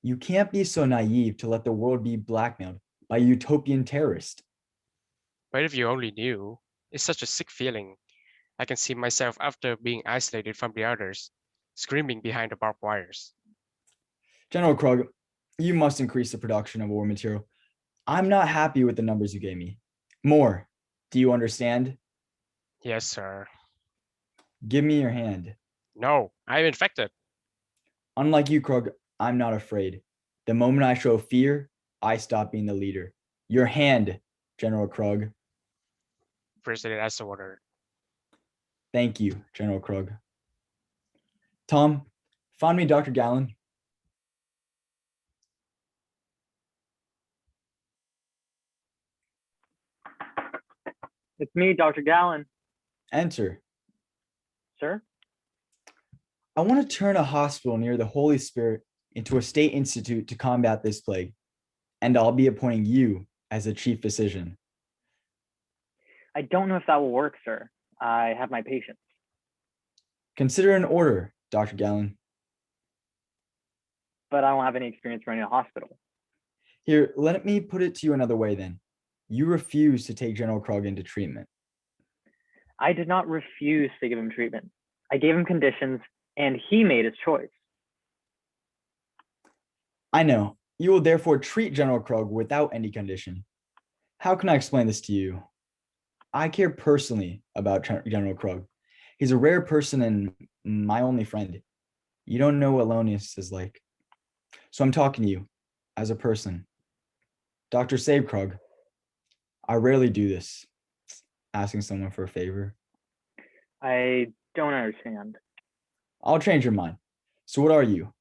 You can't be so naive to let the world be blackmailed by a utopian terrorist. But if you only knew, it's such a sick feeling. I can see myself after being isolated from the others, screaming behind the barbed wires. General Krug, you must increase the production of war material. I'm not happy with the numbers you gave me. More. Do you understand? Yes, sir. Give me your hand. No, I'm infected. Unlike you, Krug, I'm not afraid. The moment I show fear, I stop being the leader. Your hand, General Krug. President as ordered. Thank you, General Krug. Tom, find me Dr. Gallen. It's me, Dr. Gallen. Enter. Sir? I want to turn a hospital near the Holy Spirit into a state institute to combat this plague, and I'll be appointing you as the chief physician. I don't know if that will work, sir. I have my patients. Consider an order, Dr. Gallen. But I don't have any experience running a hospital. Here, let me put it to you another way then. You refuse to take General Krug into treatment. I did not refuse to give him treatment. I gave him conditions, and he made his choice. I know. You will therefore treat General Krug without any condition. How can I explain this to you? I care personally about General Krug. He's a rare person and my only friend. You don't know what loneliness is like. So I'm talking to you as a person. Dr. Save Krug, I rarely do this, asking someone for a favor. I don't understand. I'll change your mind. So what are you?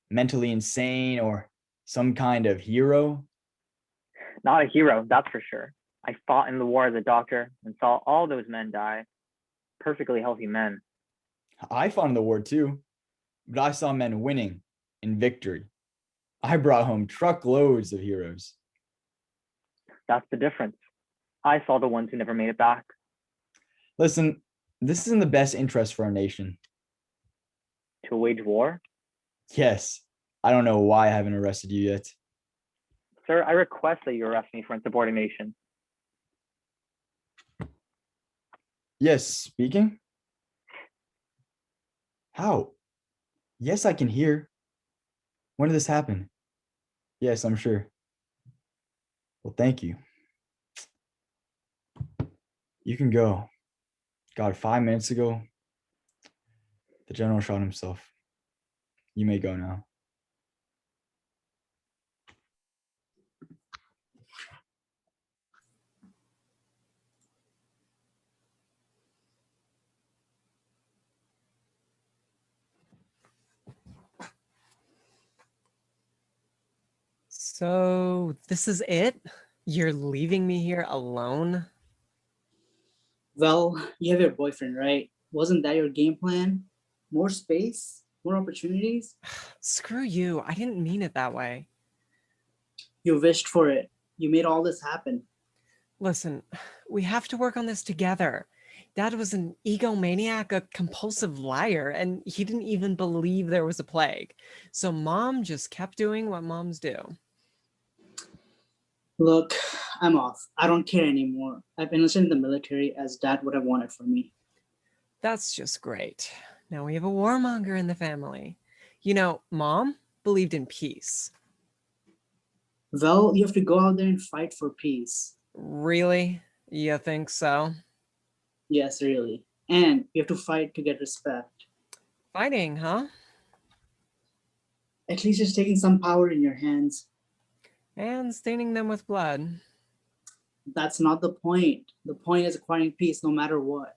Mentally insane or some kind of hero? Not a hero, that's for sure. I fought in the war as a doctor and saw all those men die. Perfectly healthy men. I fought in the war too, but I saw men winning in victory. I brought home truckloads of heroes. That's the difference. I saw the ones who never made it back. Listen, this is in the best interest for our nation. To wage war? Yes, I don't know why I haven't arrested you yet. Sir, I request that you arrest me for insubordination. Yes, speaking? How? Yes, I can hear. When did this happen? Yes, I'm sure. Well, thank you. You can go. God, 5 minutes ago, the general shot himself. You may go now. So this is it? You're leaving me here alone? Well, you have your boyfriend, right? Wasn't that your game plan? More space? More opportunities? Screw you. I didn't mean it that way. You wished for it. You made all this happen. Listen, we have to work on this together. Dad was an egomaniac, a compulsive liar, and he didn't even believe there was a plague. So Mom just kept doing what moms do. Look, I'm off. I don't care anymore. I've enlisted in the military as Dad would have wanted for me. That's just great. Now we have a warmonger in the family. You know, Mom believed in peace. Well, you have to go out there and fight for peace. Really? You think so? Yes, really. And we have to fight to get respect. Fighting, huh? At least it's taking some power in your hands. And staining them with blood. That's not the point. The point is acquiring peace no matter what.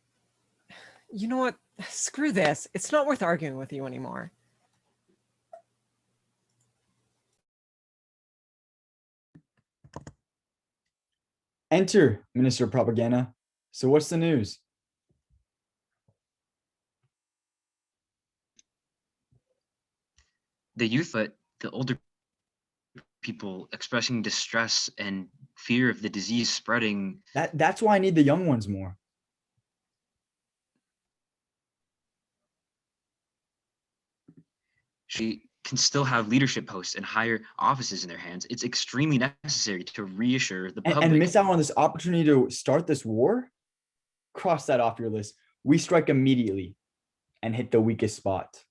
You know what? Screw this. It's not worth arguing with you anymore. Enter, Minister of Propaganda. So what's the news? The youth, but the older people expressing distress and fear of the disease spreading. That's why I need the young ones more. She can still have leadership posts and higher offices in their hands. It's extremely necessary to reassure the public. And miss out on this opportunity to start this war? Cross that off your list. We strike immediately and hit the weakest spot.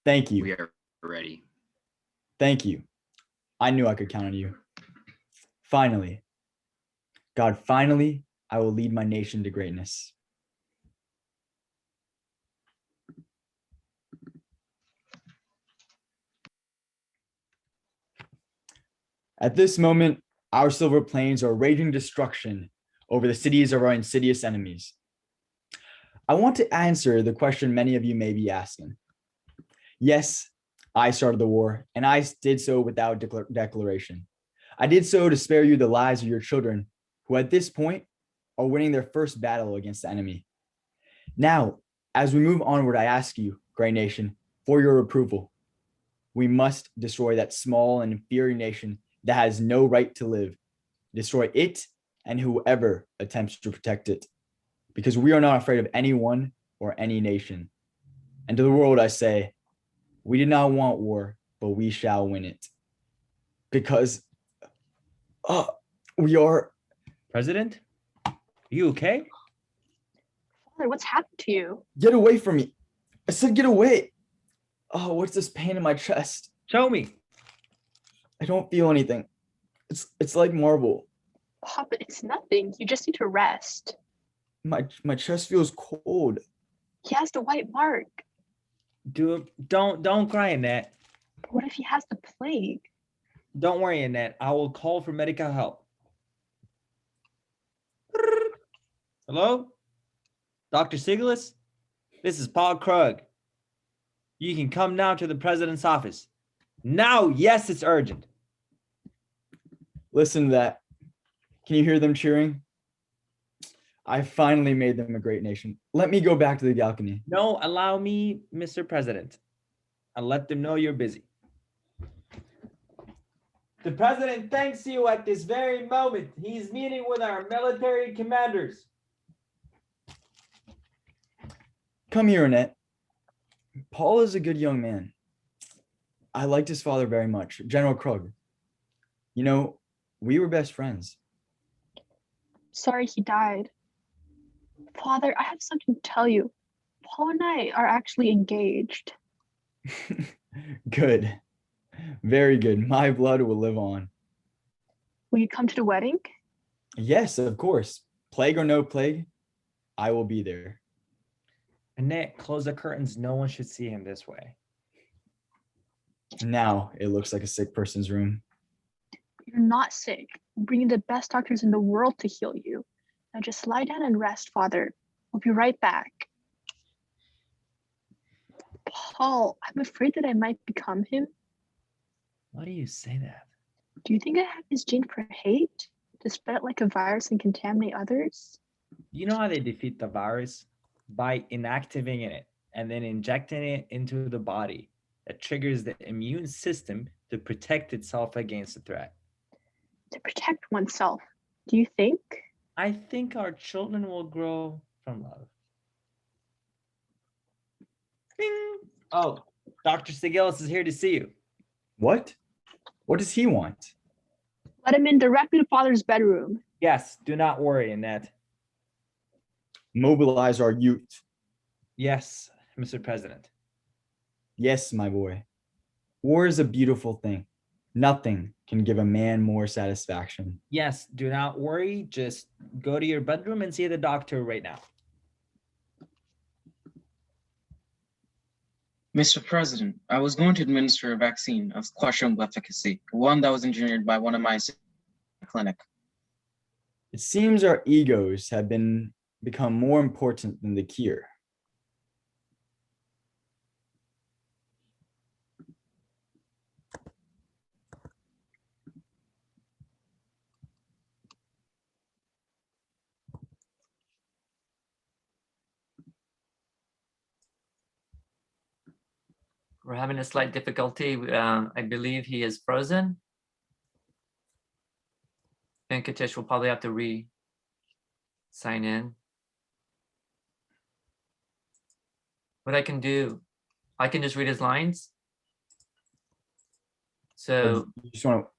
Thank you. We are ready. Thank you. I knew I could count on you. Finally, God, finally, I will lead my nation to greatness. At this moment, our silver plains are raging destruction over the cities of our insidious enemies. I want to answer the question many of you may be asking. Yes, I started the war, and I did so without declaration. I did so to spare you the lives of your children, who at this point are winning their first battle against the enemy. Now, as we move onward, I ask you, great nation, for your approval. We must destroy that small and inferior nation that has no right to live. Destroy it and whoever attempts to protect it, because we are not afraid of anyone or any nation. And to the world, I say, we did not want war, but we shall win it. Because we are... President? Are you okay? Father, what's happened to you? Get away from me. I said get away. Oh, what's this pain in my chest? Show me. I don't feel anything. It's like marble. Papa, it's nothing. You just need to rest. My chest feels cold. He has the white mark. Don't cry, Annette. But what if he has the plague? Don't worry, Annette. I will call for medical help. Hello? Dr. Siglis? This is Paul Krug. You can come now to the president's office. Now, yes, it's urgent. Listen to that. Can you hear them cheering? I finally made them a great nation. Let me go back to the balcony. No, allow me, Mr. President. I'll let them know you're busy. The president thanks you at this very moment. He's meeting with our military commanders. Come here, Annette. Paul is a good young man. I liked his father very much, General Krug. You know, we were best friends. Sorry he died. Father, I have something to tell you. Paul and I are actually engaged. Good. Very good. My blood will live on. Will you come to the wedding? Yes, of course. Plague or no plague, I will be there. Annette, close the curtains. No one should see him this way. Now it looks like a sick person's room. You're not sick. I'm bringing the best doctors in the world to heal you. Now just lie down and rest, Father. We'll be right back. Paul, I'm afraid that I might become him. Why do you say that? Do you think I have his gene for hate? To spread it like a virus and contaminate others? You know how they defeat the virus? By inactivating it and then injecting it into the body. That triggers the immune system to protect itself against the threat. To protect oneself, do you think? I think our children will grow from love. Bing. Oh, Dr. Sigilis is here to see you. What? What does he want? Let him in directly to Father's bedroom. Yes, do not worry, Annette. Mobilize our youth. Yes, Mr. President. Yes, my boy. War is a beautiful thing. Nothing can give a man more satisfaction. Yes, do not worry. Just go to your bedroom and see the doctor right now. Mr. President, I was going to administer a vaccine of questionable efficacy, one that was engineered by one of my assistants in the clinic. It seems our egos have become more important than the cure. We're having a slight difficulty. I believe he is frozen. Venkatesh will probably have to sign in. What I can do, I can just read his lines. So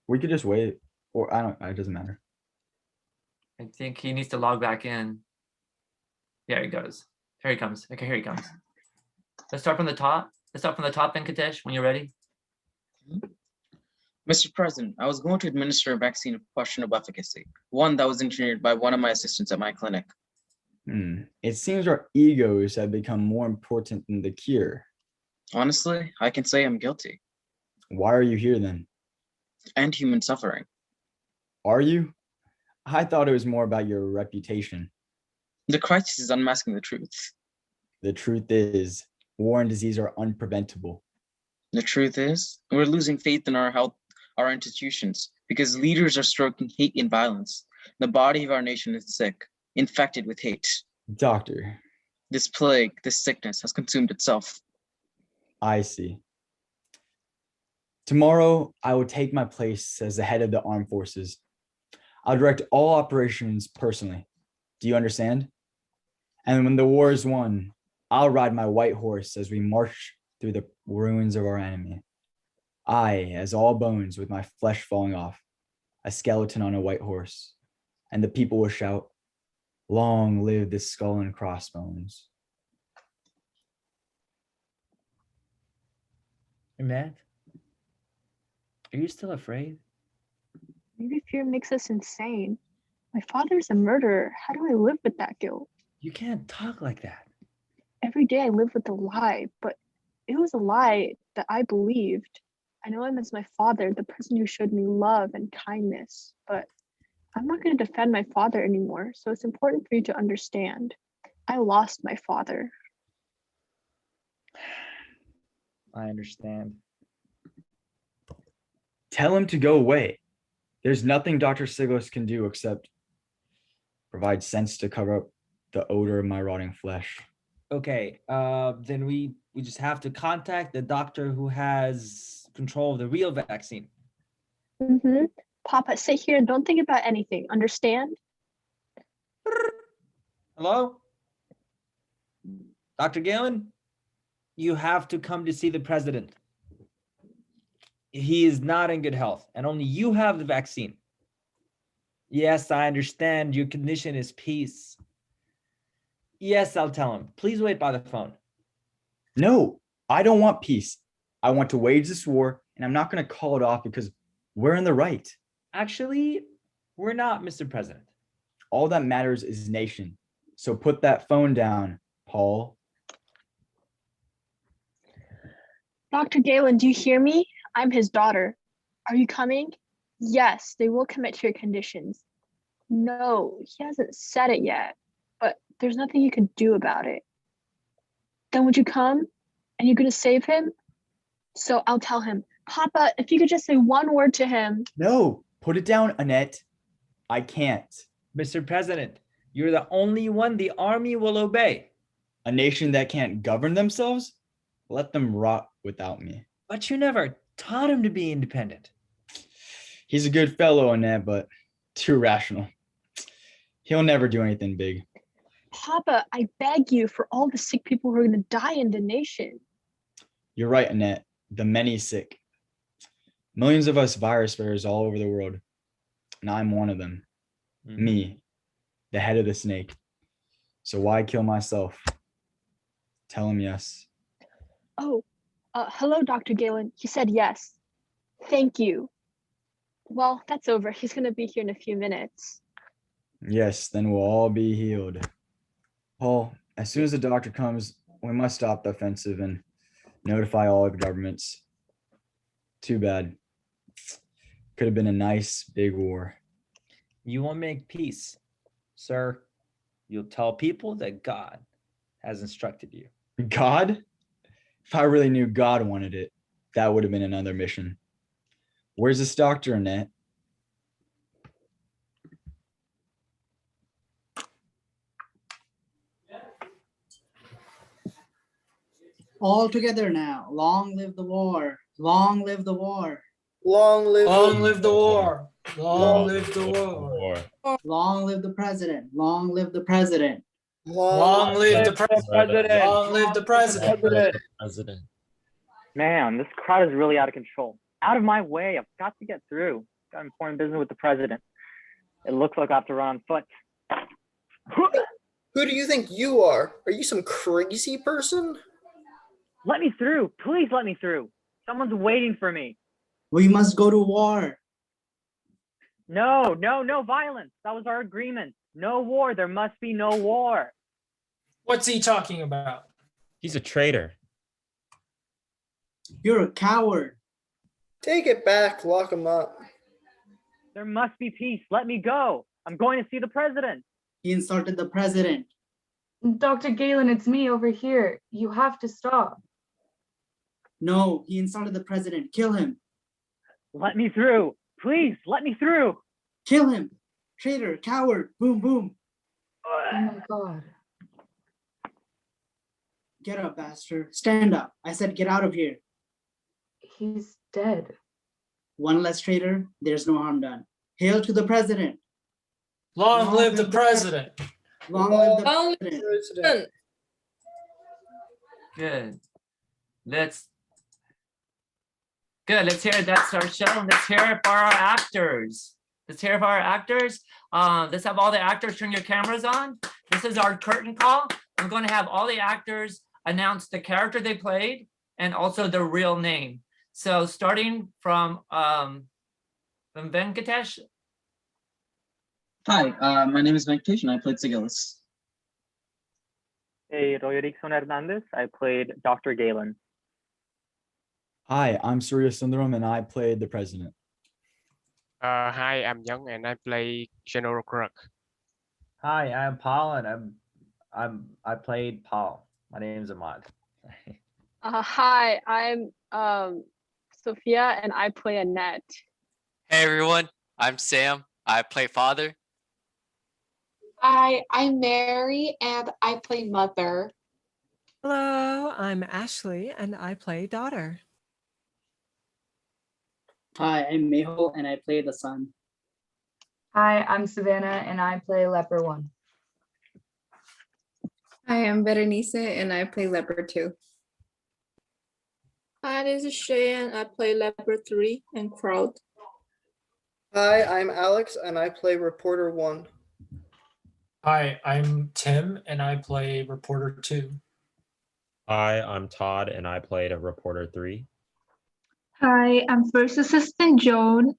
We could just wait, or it doesn't matter. I think he needs to log back in. There he goes. Here he comes. Okay, here he comes. Let's start from the top. Venkatesh, when you're ready. Mr. President, I was going to administer a vaccine of questionable efficacy, one that was engineered by one of my assistants at my clinic. It seems our egos have become more important than the cure. Honestly, I can say I'm guilty. Why are you here then? And human suffering. Are you? I thought it was more about your reputation. The crisis is unmasking the truth. The truth is, war and disease are unpreventable. The truth is, we're losing faith in our health, our institutions, because leaders are stroking hate and violence. The body of our nation is sick, infected with hate. Doctor. This plague, this sickness has consumed itself. I see. Tomorrow, I will take my place as the head of the armed forces. I'll direct all operations personally. Do you understand? And when the war is won, I'll ride my white horse as we march through the ruins of our enemy. I, as all bones with my flesh falling off, a skeleton on a white horse, and the people will shout, "Long live the skull and crossbones." Matt, are you still afraid? Maybe fear makes us insane. My father's a murderer. How do I live with that guilt? You can't talk like that. Every day I live with a lie, but it was a lie that I believed. I know him as my father, the person who showed me love and kindness, but I'm not going to defend my father anymore, so it's important for you to understand. I lost my father. I understand. Tell him to go away. There's nothing Dr. Siglos can do except provide sense to cover up the odor of my rotting flesh. Okay, then we just have to contact the doctor who has control of the real vaccine. Papa, sit here and don't think about anything. Understand? Hello? Dr. Galen? You have to come to see the president. He is not in good health, and only you have the vaccine. Yes, I understand. Your condition is peace. Yes, I'll tell him. Please wait by the phone. No, I don't want peace. I want to wage this war, and I'm not going to call it off because we're in the right. Actually, we're not, Mr. President. All that matters is nation. So put that phone down, Paul. Dr. Galen, do you hear me? I'm his daughter. Are you coming? Yes, they will commit to your conditions. No, he hasn't said it yet, but there's nothing you can do about it. Then would you come? And you're going to save him? So I'll tell him, Papa, if you could just say one word to him. No, put it down, Annette. I can't. Mr. President, you're the only one the army will obey. A nation that can't govern themselves? Let them rot without me. But you never taught him to be independent. He's a good fellow, Annette, but too rational. He'll never do anything big. Papa, I beg you for all the sick people who are going to die in the nation. You're right, Annette. The many sick. Millions of us virus bearers all over the world. And I'm one of them. Me, the head of the snake. So why kill myself? Tell him yes. Oh, hello, Dr. Galen. He said yes. Thank you. Well, that's over. He's gonna be here in a few minutes. Yes, then we'll all be healed. Paul, as soon as the doctor comes, we must stop the offensive and notify all of the governments. Too bad. Could have been a nice big war. You will make peace, sir. You'll tell people that God has instructed you. God? If I really knew God wanted it, that would have been another mission. Where's this doctor, Annette? All together now. Long live the war. Long live the war. Long live the war. Long live the war. Long live the president. Long live the president. Long live the president. Long live the president. Man, this crowd is really out of control. Out of my way. I've got to get through. Got important business with the president. It looks like I have to run on foot. Who do you think you are? Are you some crazy person? Let me through. Please let me through. Someone's waiting for me. We must go to war. No, no, no violence. That was our agreement. No war. There must be no war. What's he talking about? He's a traitor. You're a coward. Take it back. Lock him up. There must be peace. Let me go. I'm going to see the president. He insulted the president. Dr. Galen, it's me over here. You have to stop. No, he insulted the president. Kill him. Let me through. Please, let me through. Kill him. Traitor, coward. Boom, boom. Oh my God. Get up, bastard. Stand up. I said get out of here. He's dead. One less traitor, there's no harm done. Hail to the president. Long live the president. Long live the president. Good. Let's hear it. That's our show. Let's hear it for our actors. Let's hear it for our actors. Let's have all the actors turn your cameras on. This is our curtain call. I'm going to have all the actors announce the character they played and also their real name. So starting from Venkatesh. Hi, my name is Venkatesh and I played Sigilis. Hey, Roy Erickson Hernandez. I played Dr. Galen. Hi, I'm Surya Sundaram and I played the president. Hi, I'm Young and I play General Crook. Hi, I'm Paul and I played Paul. My name is Ahmad. Hi, I'm Sophia and I play Annette. Hey everyone, I'm Sam. I play father. Hi, I'm Mary and I play mother. Hello, I'm Ashley and I play daughter. Hi, I'm Mehul and I play the son. Hi, I'm Savannah and I play Leper 1. Hi, I'm Berenice and I play Leper 2. Hi, this is Shay and I play Leper 3 and Crowd. Hi, I'm Alex and I play Reporter 1. Hi, I'm Tim and I play Reporter 2. Hi, I'm Todd and I played a Reporter 3. Hi, I'm First Assistant Joan.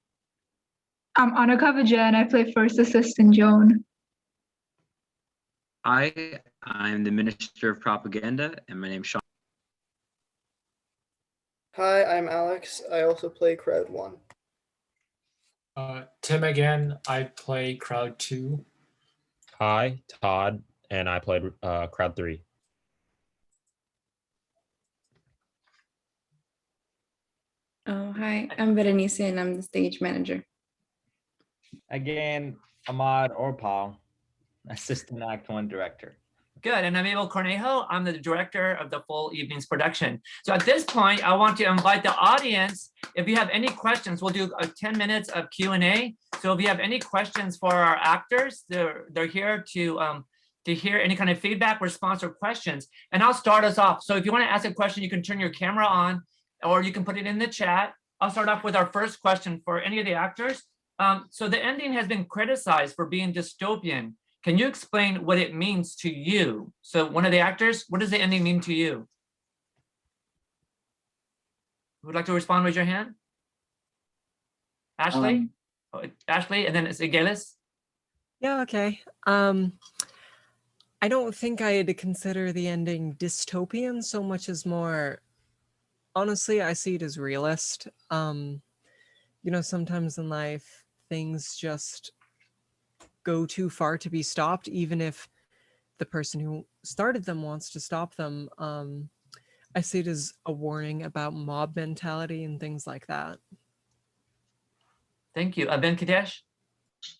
I'm Annika Vijay and I play First Assistant Joan. Hi, I'm the Minister of Propaganda and my name's Sean. Hi, I'm Alex. I also play Crowd 1. Tim again. I play Crowd 2. Hi, Todd, and I played Crowd 3. Oh, hi, I'm Berenice and I'm the stage manager. Again, Ahmad or Paul, assistant act 1 director. Good, and I'm Abel Cornejo. I'm the director of the full evening's production. So at this point, I want to invite the audience. If you have any questions, we'll do 10 minutes of Q&A. So if you have any questions for our actors, they're here to hear any kind of feedback, response, or questions. And I'll start us off. So if you want to ask a question, you can turn your camera on, or you can put it in the chat. I'll start off with our first question for any of the actors. So the ending has been criticized for being dystopian. Can you explain what it means to you? So one of the actors, what does the ending mean to you? Who would like to respond? Raise your hand. Ashley? Ashley, and then it's Galis. Yeah, okay. I don't think I'd consider the ending dystopian so much as more, honestly, I see it as realist. Sometimes in life, things just go too far to be stopped, even if the person who started them wants to stop them. I see it as a warning about mob mentality and things like that. Thank you. Ben Kadesh?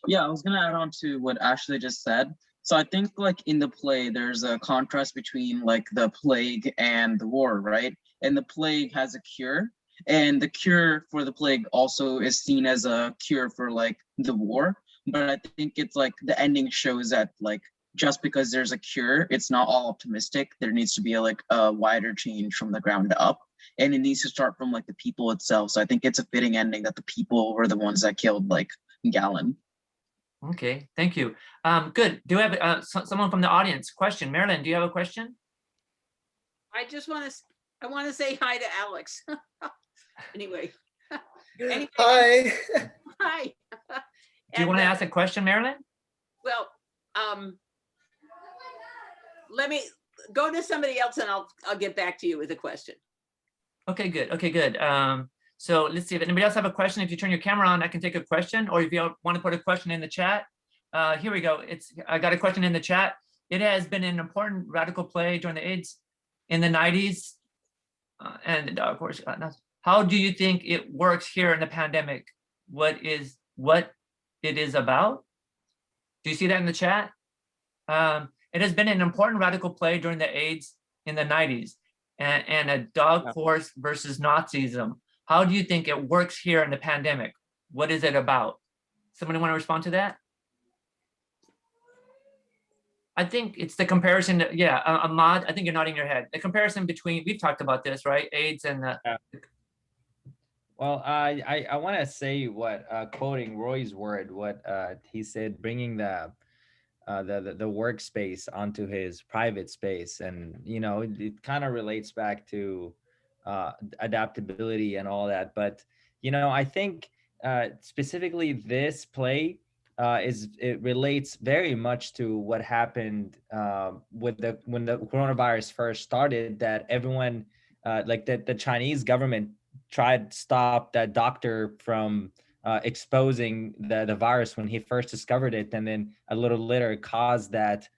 Yeah, I was gonna add on to what Ashley just said. So I think like in the play, there's a contrast between like the plague and the war, right? And the plague has a cure, and the cure for the plague also is seen as a cure for like the war. But I think it's like the ending shows that like just because there's a cure, it's not all optimistic. There needs to be a wider change from the ground up. And it needs to start from like the people itself. So I think it's a fitting ending that the people were the ones that killed like Galen. Okay, thank you. Good. Do we have someone from the audience? Question. Marilyn, do you have a question? I just want to say hi to Alex. Anyway. Hi. Hi. Do you want to ask a question, Marilyn? Well, let me go to somebody else and I'll get back to you with a question. Okay, good. Okay, good. So let's see if anybody else have a question. If you turn your camera on, I can take a question, or if you want to put a question in the chat. Here we go. I got a question in the chat. It has been an important radical play during the AIDS in the 90s. And of course, how do you think it works here in the pandemic? What it is about? Do you see that in the chat? It has been an important radical play during the AIDS in the 90s and a dog horse versus Nazism. How do you think it works here in the pandemic? What is it about? Somebody want to respond to that? I think it's the comparison. Yeah, Ahmad, I think you're nodding your head. The comparison between, we've talked about this, right? AIDS and the. Well, I want to say what, quoting Roy's word, what he said, bringing the workspace onto his private space. And, it kind of relates back to adaptability and all that. But, I think specifically this play it relates very much to what happened when the coronavirus first started, that everyone like the Chinese government tried to stop that doctor from exposing the virus when he first discovered it, and then a little later caused that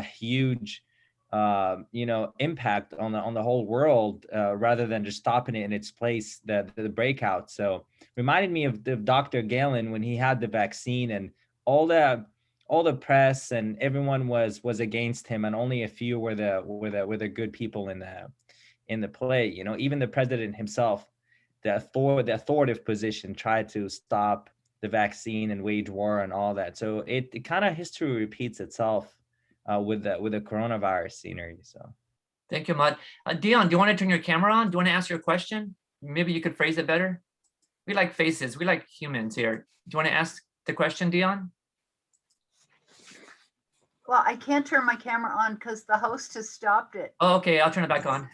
huge impact on the whole world, rather than just stopping it in its place, the breakout. So reminded me of the Dr. Galen when he had the vaccine, and all the press and everyone was against him, and only a few were the good people in the play. Even the president himself, the authoritative position, tried to stop the vaccine and wage war and all that. So it kind of history repeats itself with the coronavirus scenery. So thank you, Ahmad. Dion, do you want to turn your camera on? Do you want to ask your question? Maybe you could phrase it better. We like faces. We like humans here. Do you want to ask the question, Dion? Well, I can't turn my camera on because the host has stopped it. Oh, okay, I'll turn it back on.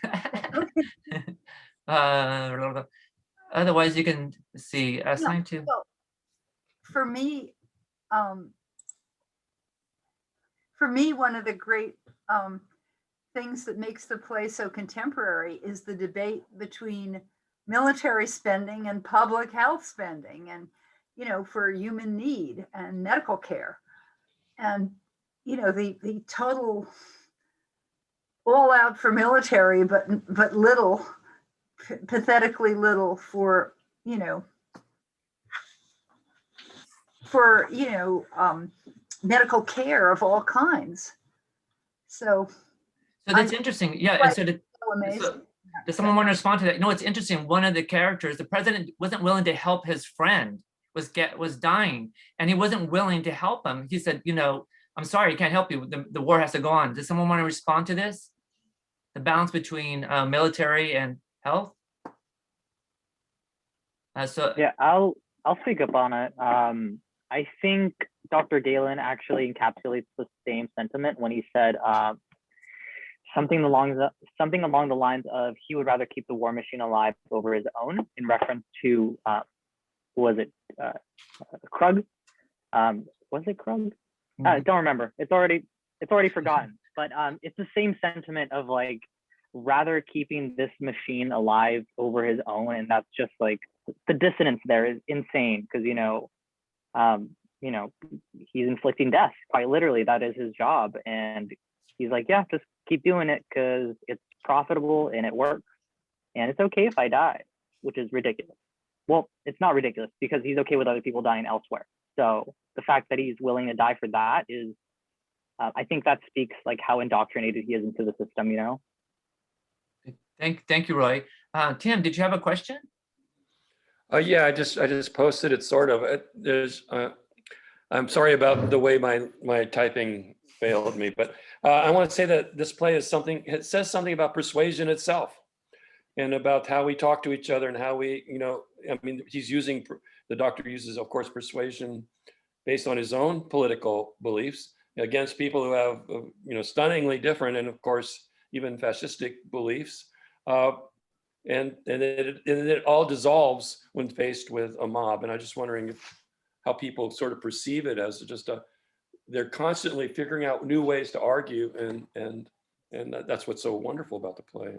Otherwise, you can see sign two. So for me, one of the great things that makes the play so contemporary is the debate between military spending and public health spending, and for human need and medical care, and the total all out for military, but little, pathetically little for medical care of all kinds. So that's interesting. Yeah, and so does someone want to respond to that? No, it's interesting. One of the characters, the president, wasn't willing to help his friend, was dying, and he wasn't willing to help him. He said, I'm sorry, I can't help you. The war has to go on. Does someone want to respond to this? The balance between military and health? Yeah, I'll speak up on it. I think Dr. Galen actually encapsulates the same sentiment when he said something along the lines of he would rather keep the war machine alive over his own, in reference to was it Krug? Was it Krug? I don't remember. It's already forgotten. But it's the same sentiment of like rather keeping this machine alive over his own, and that's just like the dissonance there is insane because he's inflicting death quite literally. That is his job, and he's like, yeah, just keep doing it because it's profitable and it works, and it's okay if I die, which is ridiculous. Well, it's not ridiculous because he's okay with other people dying elsewhere. So the fact that he's willing to die for that is, I think that speaks like how indoctrinated he is into the system, you know? Thank you, Roy. Tim, did you have a question? Yeah, I just posted it sort of. I'm sorry about the way my typing failed me, but I want to say that this play is something, it says something about persuasion itself and about how we talk to each other and how we, I mean, the doctor uses, of course, persuasion based on his own political beliefs against people who have, stunningly different and of course, even fascistic beliefs. And it all dissolves when faced with a mob. And I'm just wondering how people sort of perceive it as just they're constantly figuring out new ways to argue, and that's what's so wonderful about the play.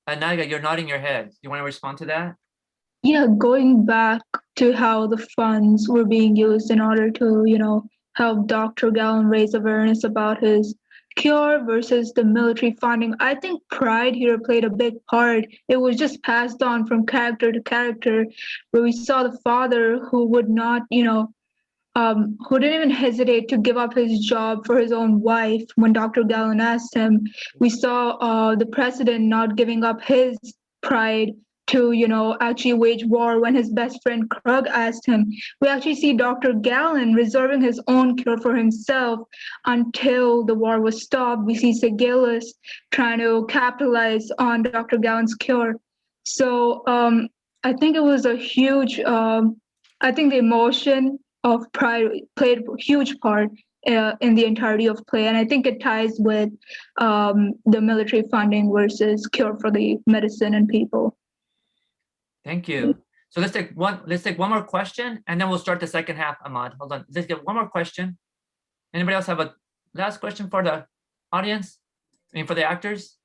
And Naga, you're nodding your head. You want to respond to that? Yeah, going back to how the funds were being used in order to, help Dr. Gallen raise awareness about his cure versus the military funding. I think pride here played a big part. It was just passed on from character to character, where we saw the father who would not, who didn't even hesitate to give up his job for his own wife when Dr. Gallen asked him. We saw the president not giving up his pride to, actually wage war when his best friend Krug asked him. We actually see Dr. Gallen reserving his own cure for himself until the war was stopped. We see Segalis trying to capitalize on Dr. Gallen's cure. So I think it was a huge, I think the emotion of pride played a huge part in the entirety of play. And I think it ties with the military funding versus cure for the medicine and people. Thank you. So let's take one more question and then we'll start the second half, Ahmad. Hold on. Let's get one more question. Anybody else have a last question for the audience? I mean, for the actors?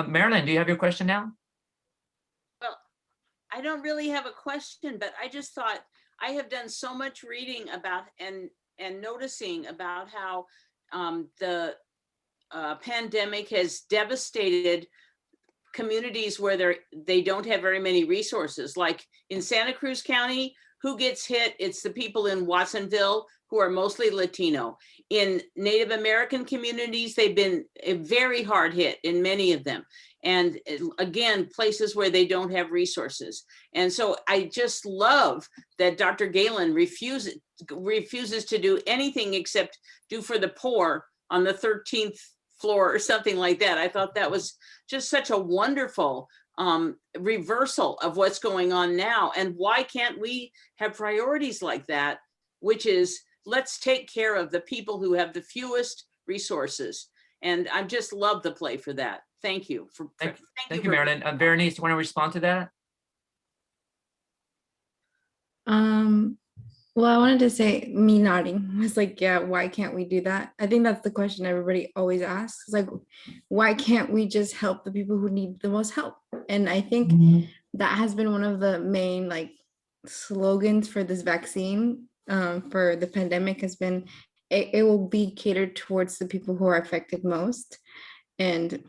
Marilyn, do you have your question now? Well, I don't really have a question, but I just thought I have done so much reading about and noticing about how the pandemic has devastated communities where they don't have very many resources. Like in Santa Cruz County, who gets hit? It's the people in Watsonville who are mostly Latino. In Native American communities, they've been very hard hit in many of them. And again, places where they don't have resources. And so I just love that Dr. Galen refuses to do anything except do for the poor on the 13th floor or something like that. I thought that was just such a wonderful reversal of what's going on now. And why can't we have priorities like that, which is let's take care of the people who have the fewest resources. And I just love the play for that. Thank you. Thank you, Marilyn. Berenice, do you want to respond to that? Well, I wanted to say me nodding was like, yeah, why can't we do that? I think that's the question everybody always asks. It's like, why can't we just help the people who need the most help? And I think that has been one of the main like slogans for this vaccine for the pandemic has been, it will be catered towards the people who are affected most. And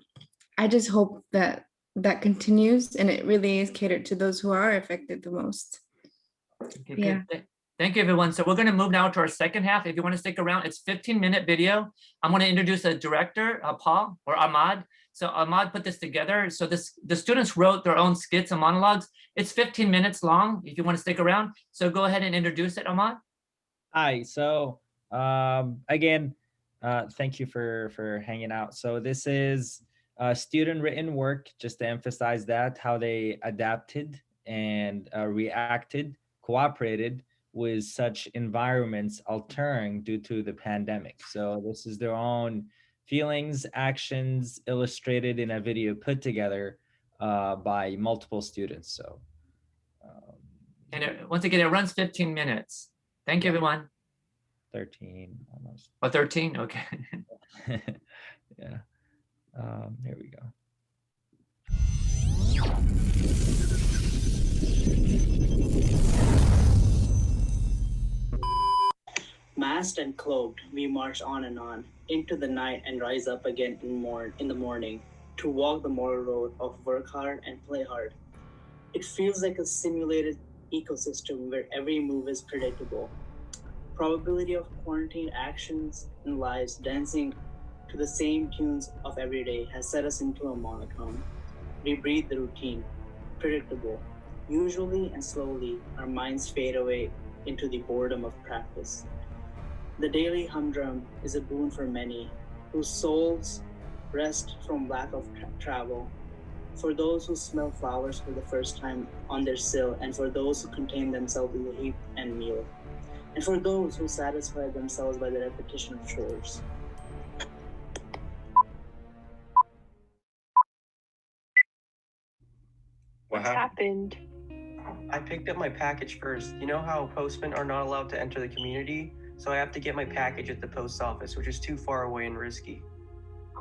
I just hope that that continues and it really is catered to those who are affected the most. Okay, yeah. Good. Thank you, everyone. So we're going to move now to our second half. If you want to stick around, it's 15-minute video. I'm going to introduce a director, Paul or Ahmad. So Ahmad put this together. So the students wrote their own skits and monologues. It's 15 minutes long if you want to stick around. So go ahead and introduce it, Ahmad. Hi. So again, thank you for hanging out. So this is student written work, just to emphasize that, how they adapted and reacted, cooperated with such environments altering due to the pandemic. So this is their own feelings, actions illustrated in a video put together by multiple students. So And once again, it runs 15 minutes. Thank you, everyone. 13 almost. Oh, 13, okay. Yeah. Here we go. Masked and cloaked, we march on and on into the night and rise up again in the morning to walk the moral road of work hard and play hard. It feels like a simulated ecosystem where every move is predictable. Probability of quarantine actions and lives dancing to the same tunes of every day has set us into a monotone. We breathe the routine, predictable. Usually and slowly, our minds fade away into the boredom of practice. The daily humdrum is a boon for many, whose souls rest from lack of travel. For those who smell flowers for the first time on their sill, and for those who contain themselves in the heat and meal, and for those who satisfy themselves by the repetition of chores. What happened? I picked up my package first. You know how postmen are not allowed to enter the community? So I have to get my package at the post office, which is too far away and risky.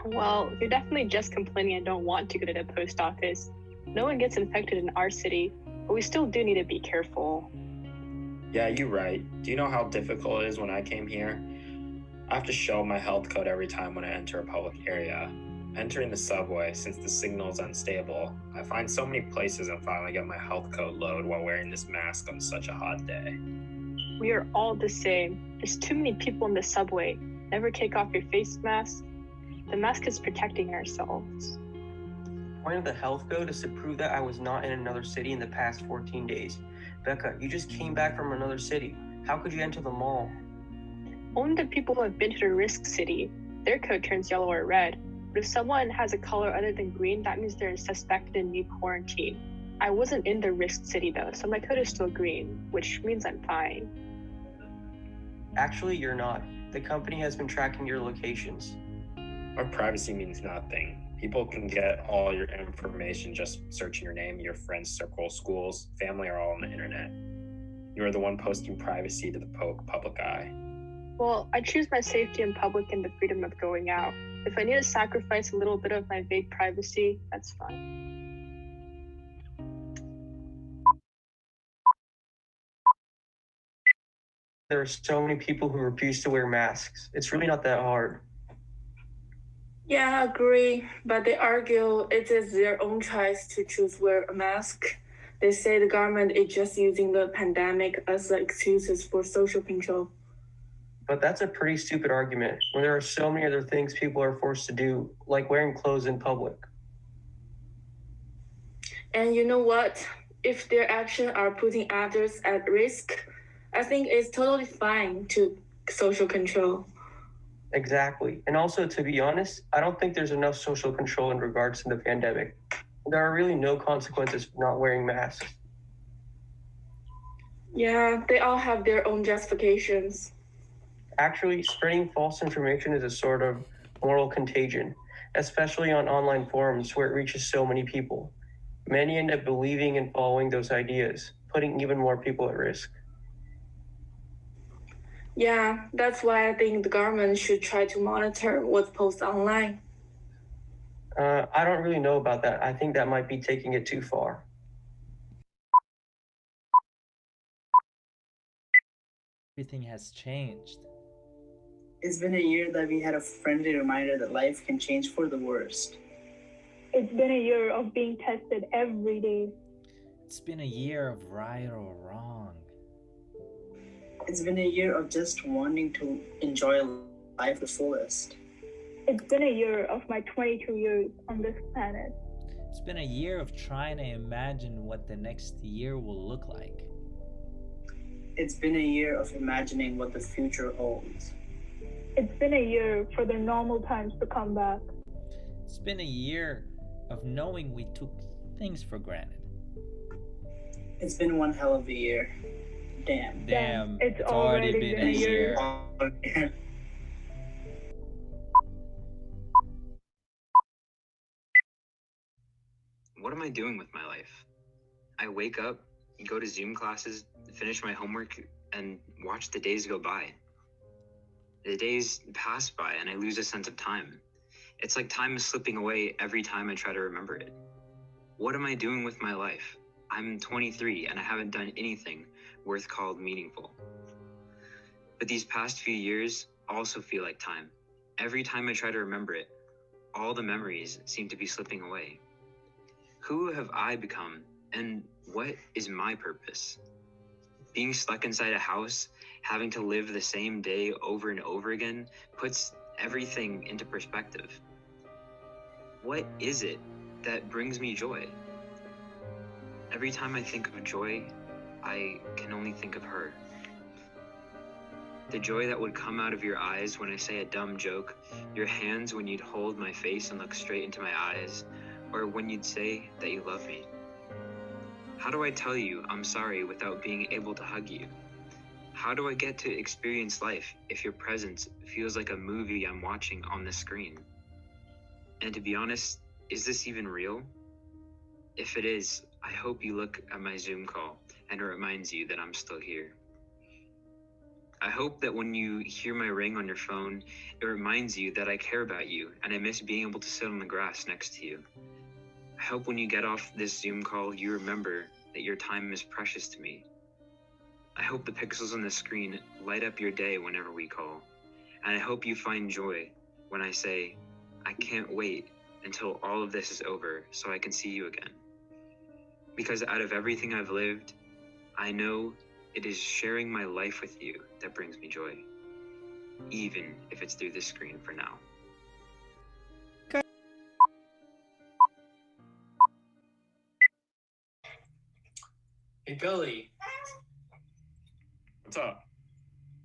Well, you're definitely just complaining and don't want to go to the post office. No one gets infected in our city, but we still do need to be careful. Yeah, you're right. Do you know how difficult it is when I came here? I have to show my health code every time when I enter a public area. Entering the subway, since the signal is unstable, I find so many places and finally get my health code load while wearing this mask on such a hot day. We are all the same. There's too many people in the subway. Never take off your face mask. The mask is protecting ourselves. The point of the health code is to prove that I was not in another city in the past 14 days. Becca, you just came back from another city. How could you enter the mall? Only the people who have been to the risk city, their code turns yellow or red. But if someone has a color other than green, that means they're suspected and need quarantine. I wasn't in the risk city though, so my code is still green, which means I'm fine. Actually, you're not. The company has been tracking your locations. Our privacy means nothing. People can get all your information just searching your name, your friends' circle, schools, family are all on the internet. You are the one posting privacy to the public eye. Well, I choose my safety in public and the freedom of going out. If I need to sacrifice a little bit of my vague privacy, that's fine. There are so many people who refuse to wear masks. It's really not that hard. Yeah, I agree, but they argue it is their own choice to choose wear a mask. They say the government is just using the pandemic as excuses for social control. But that's a pretty stupid argument when there are so many other things people are forced to do, like wearing clothes in public. And you know what? If their actions are putting others at risk, I think it's totally fine to social control. Exactly. And also, to be honest, I don't think there's enough social control in regards to the pandemic. There are really no consequences for not wearing masks. Yeah, they all have their own justifications. Actually, spreading false information is a sort of moral contagion, especially on online forums where it reaches so many people. Many end up believing and following those ideas, putting even more people at risk. Yeah, that's why I think the government should try to monitor what's posted online. I don't really know about that. I think that might be taking it too far. Everything has changed. It's been a year that we had a friendly reminder that life can change for the worst. It's been a year of being tested every day. It's been a year of right or wrong. It's been a year of just wanting to enjoy life the fullest. It's been a year of my 22 years on this planet. It's been a year of trying to imagine what the next year will look like. It's been a year of imagining what the future holds. It's been a year for the normal times to come back. It's been a year of knowing we took things for granted. It's been one hell of a year. Damn, it's already been a year. What am I doing with my life? I wake up, go to Zoom classes, finish my homework, and watch the days go by. The days pass by and I lose a sense of time. It's like time is slipping away every time I try to remember it. What am I doing with my life? I'm 23 and I haven't done anything worth called meaningful. But these past few years also feel like time. Every time I try to remember it, all the memories seem to be slipping away. Who have I become, and what is my purpose? Being stuck inside a house, having to live the same day over and over again, puts everything into perspective. What is it that brings me joy? Every time I think of joy, I can only think of her. The joy that would come out of your eyes when I say a dumb joke, your hands when you'd hold my face and look straight into my eyes, or when you'd say that you love me. How do I tell you I'm sorry without being able to hug you? How do I get to experience life if your presence feels like a movie I'm watching on the screen? And to be honest, is this even real? If it is, I hope you look at my Zoom call and it reminds you that I'm still here. I hope that when you hear my ring on your phone, it reminds you that I care about you and I miss being able to sit on the grass next to you. I hope when you get off this Zoom call, you remember that your time is precious to me. I hope the pixels on the screen light up your day whenever we call. And I hope you find joy when I say, I can't wait until all of this is over so I can see you again. Because out of everything I've lived, I know it is sharing my life with you that brings me joy, even if it's through this screen for now. Hey, Billy. What's up?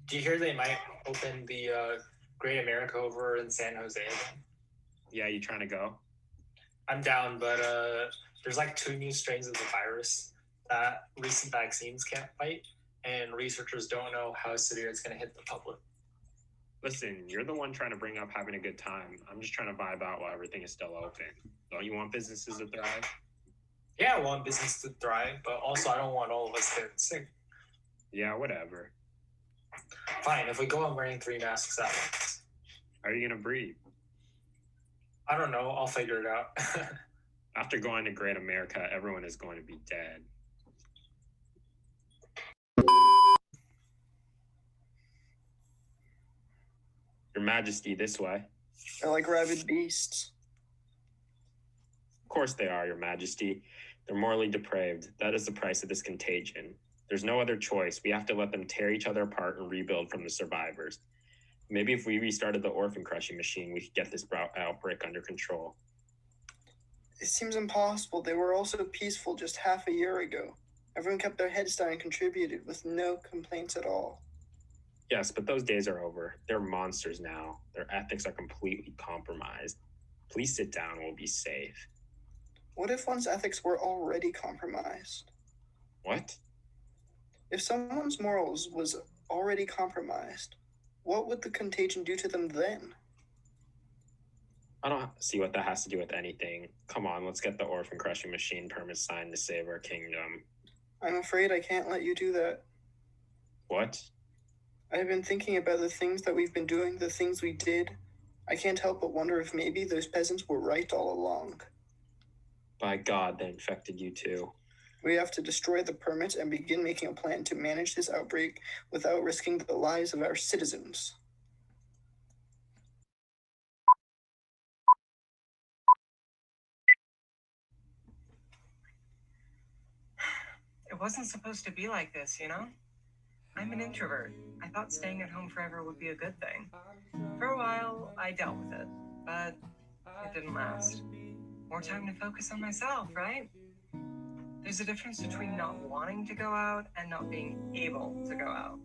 Do you hear they might open the Great America over in San Jose again? Yeah, you trying to go? I'm down, but there's like 2 new strains of the virus that recent vaccines can't fight, and researchers don't know how severe it's going to hit the public. Listen, you're the one trying to bring up having a good time. I'm just trying to vibe out while everything is still open. Don't you want businesses to thrive? Yeah, I want business to thrive, but also I don't want all of us getting sick. Yeah, whatever. Fine, if we go, I'm wearing 3 masks at once. How are you gonna breathe? I don't know, I'll figure it out. After going to Great America, everyone is going to be dead. Your Majesty, this way. They're like rabid beasts. Of course they are, Your Majesty. They're morally depraved. That is the price of this contagion. There's no other choice. We have to let them tear each other apart and rebuild from the survivors. Maybe if we restarted the orphan crushing machine, we could get this outbreak under control. It seems impossible. They were also peaceful just half a year ago. Everyone kept their heads down and contributed with no complaints at all. Yes, but those days are over. They're monsters now. Their ethics are completely compromised. Please sit down, we'll be safe. What if one's ethics were already compromised? What? If someone's morals was already compromised, what would the contagion do to them then? I don't see what that has to do with anything. Come on, let's get the orphan crushing machine permit signed to save our kingdom. I'm afraid I can't let you do that. What? I've been thinking about the things that we've been doing, the things we did. I can't help but wonder if maybe those peasants were right all along. By God, they infected you too. We have to destroy the permits and begin making a plan to manage this outbreak without risking the lives of our citizens. It wasn't supposed to be like this, you know? I'm an introvert. I thought staying at home forever would be a good thing. For a while, I dealt with it, but it didn't last. More time to focus on myself, right? There's a difference between not wanting to go out and not being able to go out.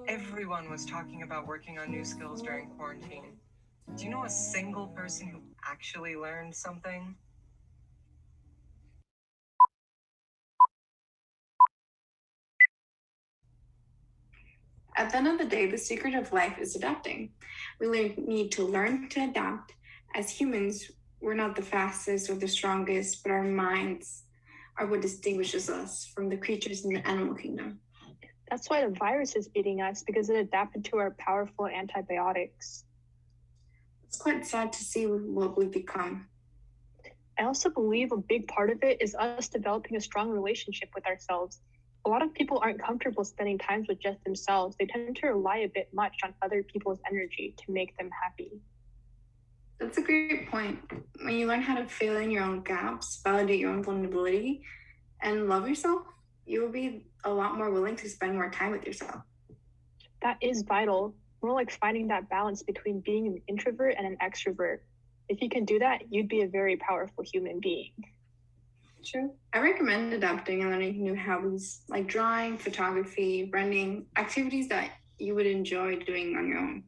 Everyone was talking about working on new skills during quarantine. Do you know a single person who actually learned something? At the end of the day, the secret of life is adapting. We need to learn to adapt. As humans, we're not the fastest or the strongest, but our minds, are what distinguishes us from the creatures in the animal kingdom. That's why the virus is beating us, because it adapted to our powerful antibiotics. It's quite sad to see what we've become. I also believe a big part of it is us developing a strong relationship with ourselves. A lot of people aren't comfortable spending time with just themselves. They tend to rely a bit much on other people's energy to make them happy. That's a great point. When you learn how to fill in your own gaps, validate your own vulnerability, and love yourself, you will be a lot more willing to spend more time with yourself. That is vital. More like finding that balance between being an introvert and an extrovert. If you can do that, you'd be a very powerful human being. True. I recommend adapting and learning new hobbies like drawing, photography, running, activities that you would enjoy doing on your own.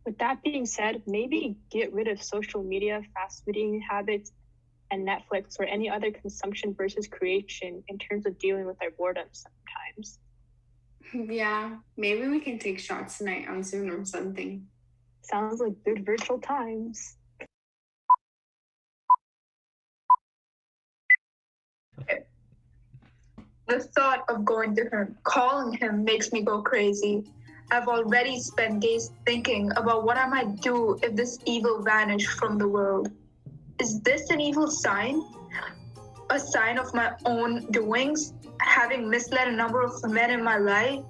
With that being said, maybe get rid of social media, fast food eating habits, and Netflix or any other consumption versus creation in terms of dealing with our boredom sometimes. Yeah, maybe we can take shots tonight on Zoom or something. Sounds like good virtual times. The thought of going to him, calling him, makes me go crazy. I've already spent days thinking about what I might do if this evil vanished from the world. Is this an evil sign? A sign of my own doings, having misled a number of men in my life?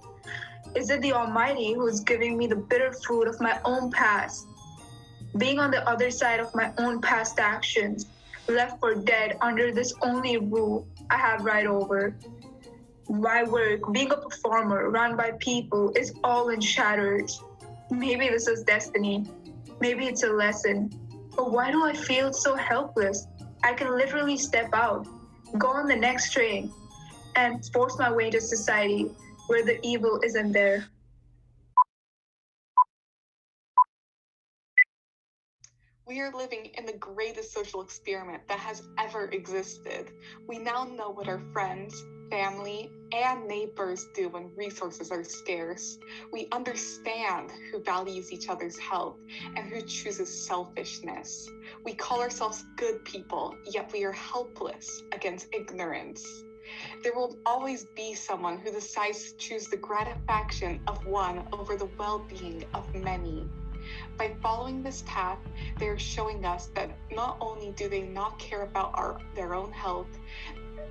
Is it the Almighty who is giving me the bitter fruit of my own past? Being on the other side of my own past actions, left for dead under this only roof I have right over. My work, being a performer, run by people, is all in shatters. Maybe this is destiny. Maybe it's a lesson. But why do I feel so helpless? I can literally step out, go on the next train, and force my way to society where the evil isn't there. We are living in the greatest social experiment that has ever existed. We now know what our friends, family, and neighbors do when resources are scarce. We understand who values each other's health and who chooses selfishness. We call ourselves good people, yet we are helpless against ignorance. There will always be someone who decides to choose the gratification of one over the well-being of many. By following this path, they are showing us that not only do they not care about their own health,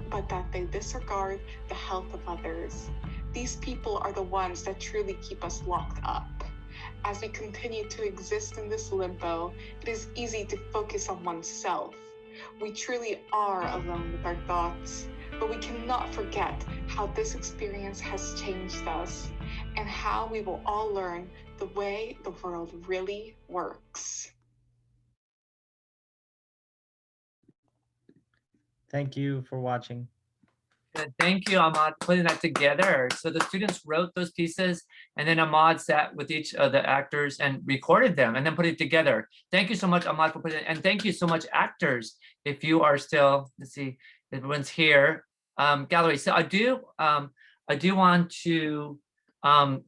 but that they disregard the health of others. These people are the ones that truly keep us locked up. As we continue to exist in this limbo, it is easy to focus on oneself. We truly are alone with our thoughts, but we cannot forget how this experience has changed us and how we will all learn the way the world really works. Thank you for watching. Good. Thank you, Ahmad, for putting that together. So the students wrote those pieces, and then Ahmad sat with each of the actors and recorded them and then put it together. Thank you so much, Ahmad, for putting it, and thank you so much, actors. If you are still, let's see, everyone's here. Gallery. So I do want to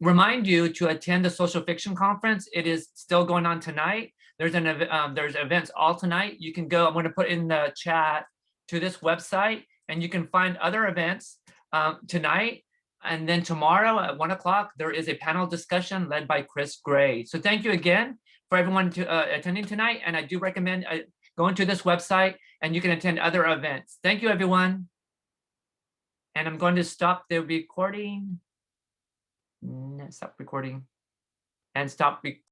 remind you to attend the social fiction conference. It is still going on tonight. There's events all tonight. You can go. I'm going to put in the chat to this website, and you can find other events tonight. And then tomorrow at 1 o'clock, there is a panel discussion led by Chris Gray. So thank you again for everyone attending tonight. And I do recommend going to this website, and you can attend other events. Thank you, everyone. And I'm going to stop the recording. Stop recording and stop.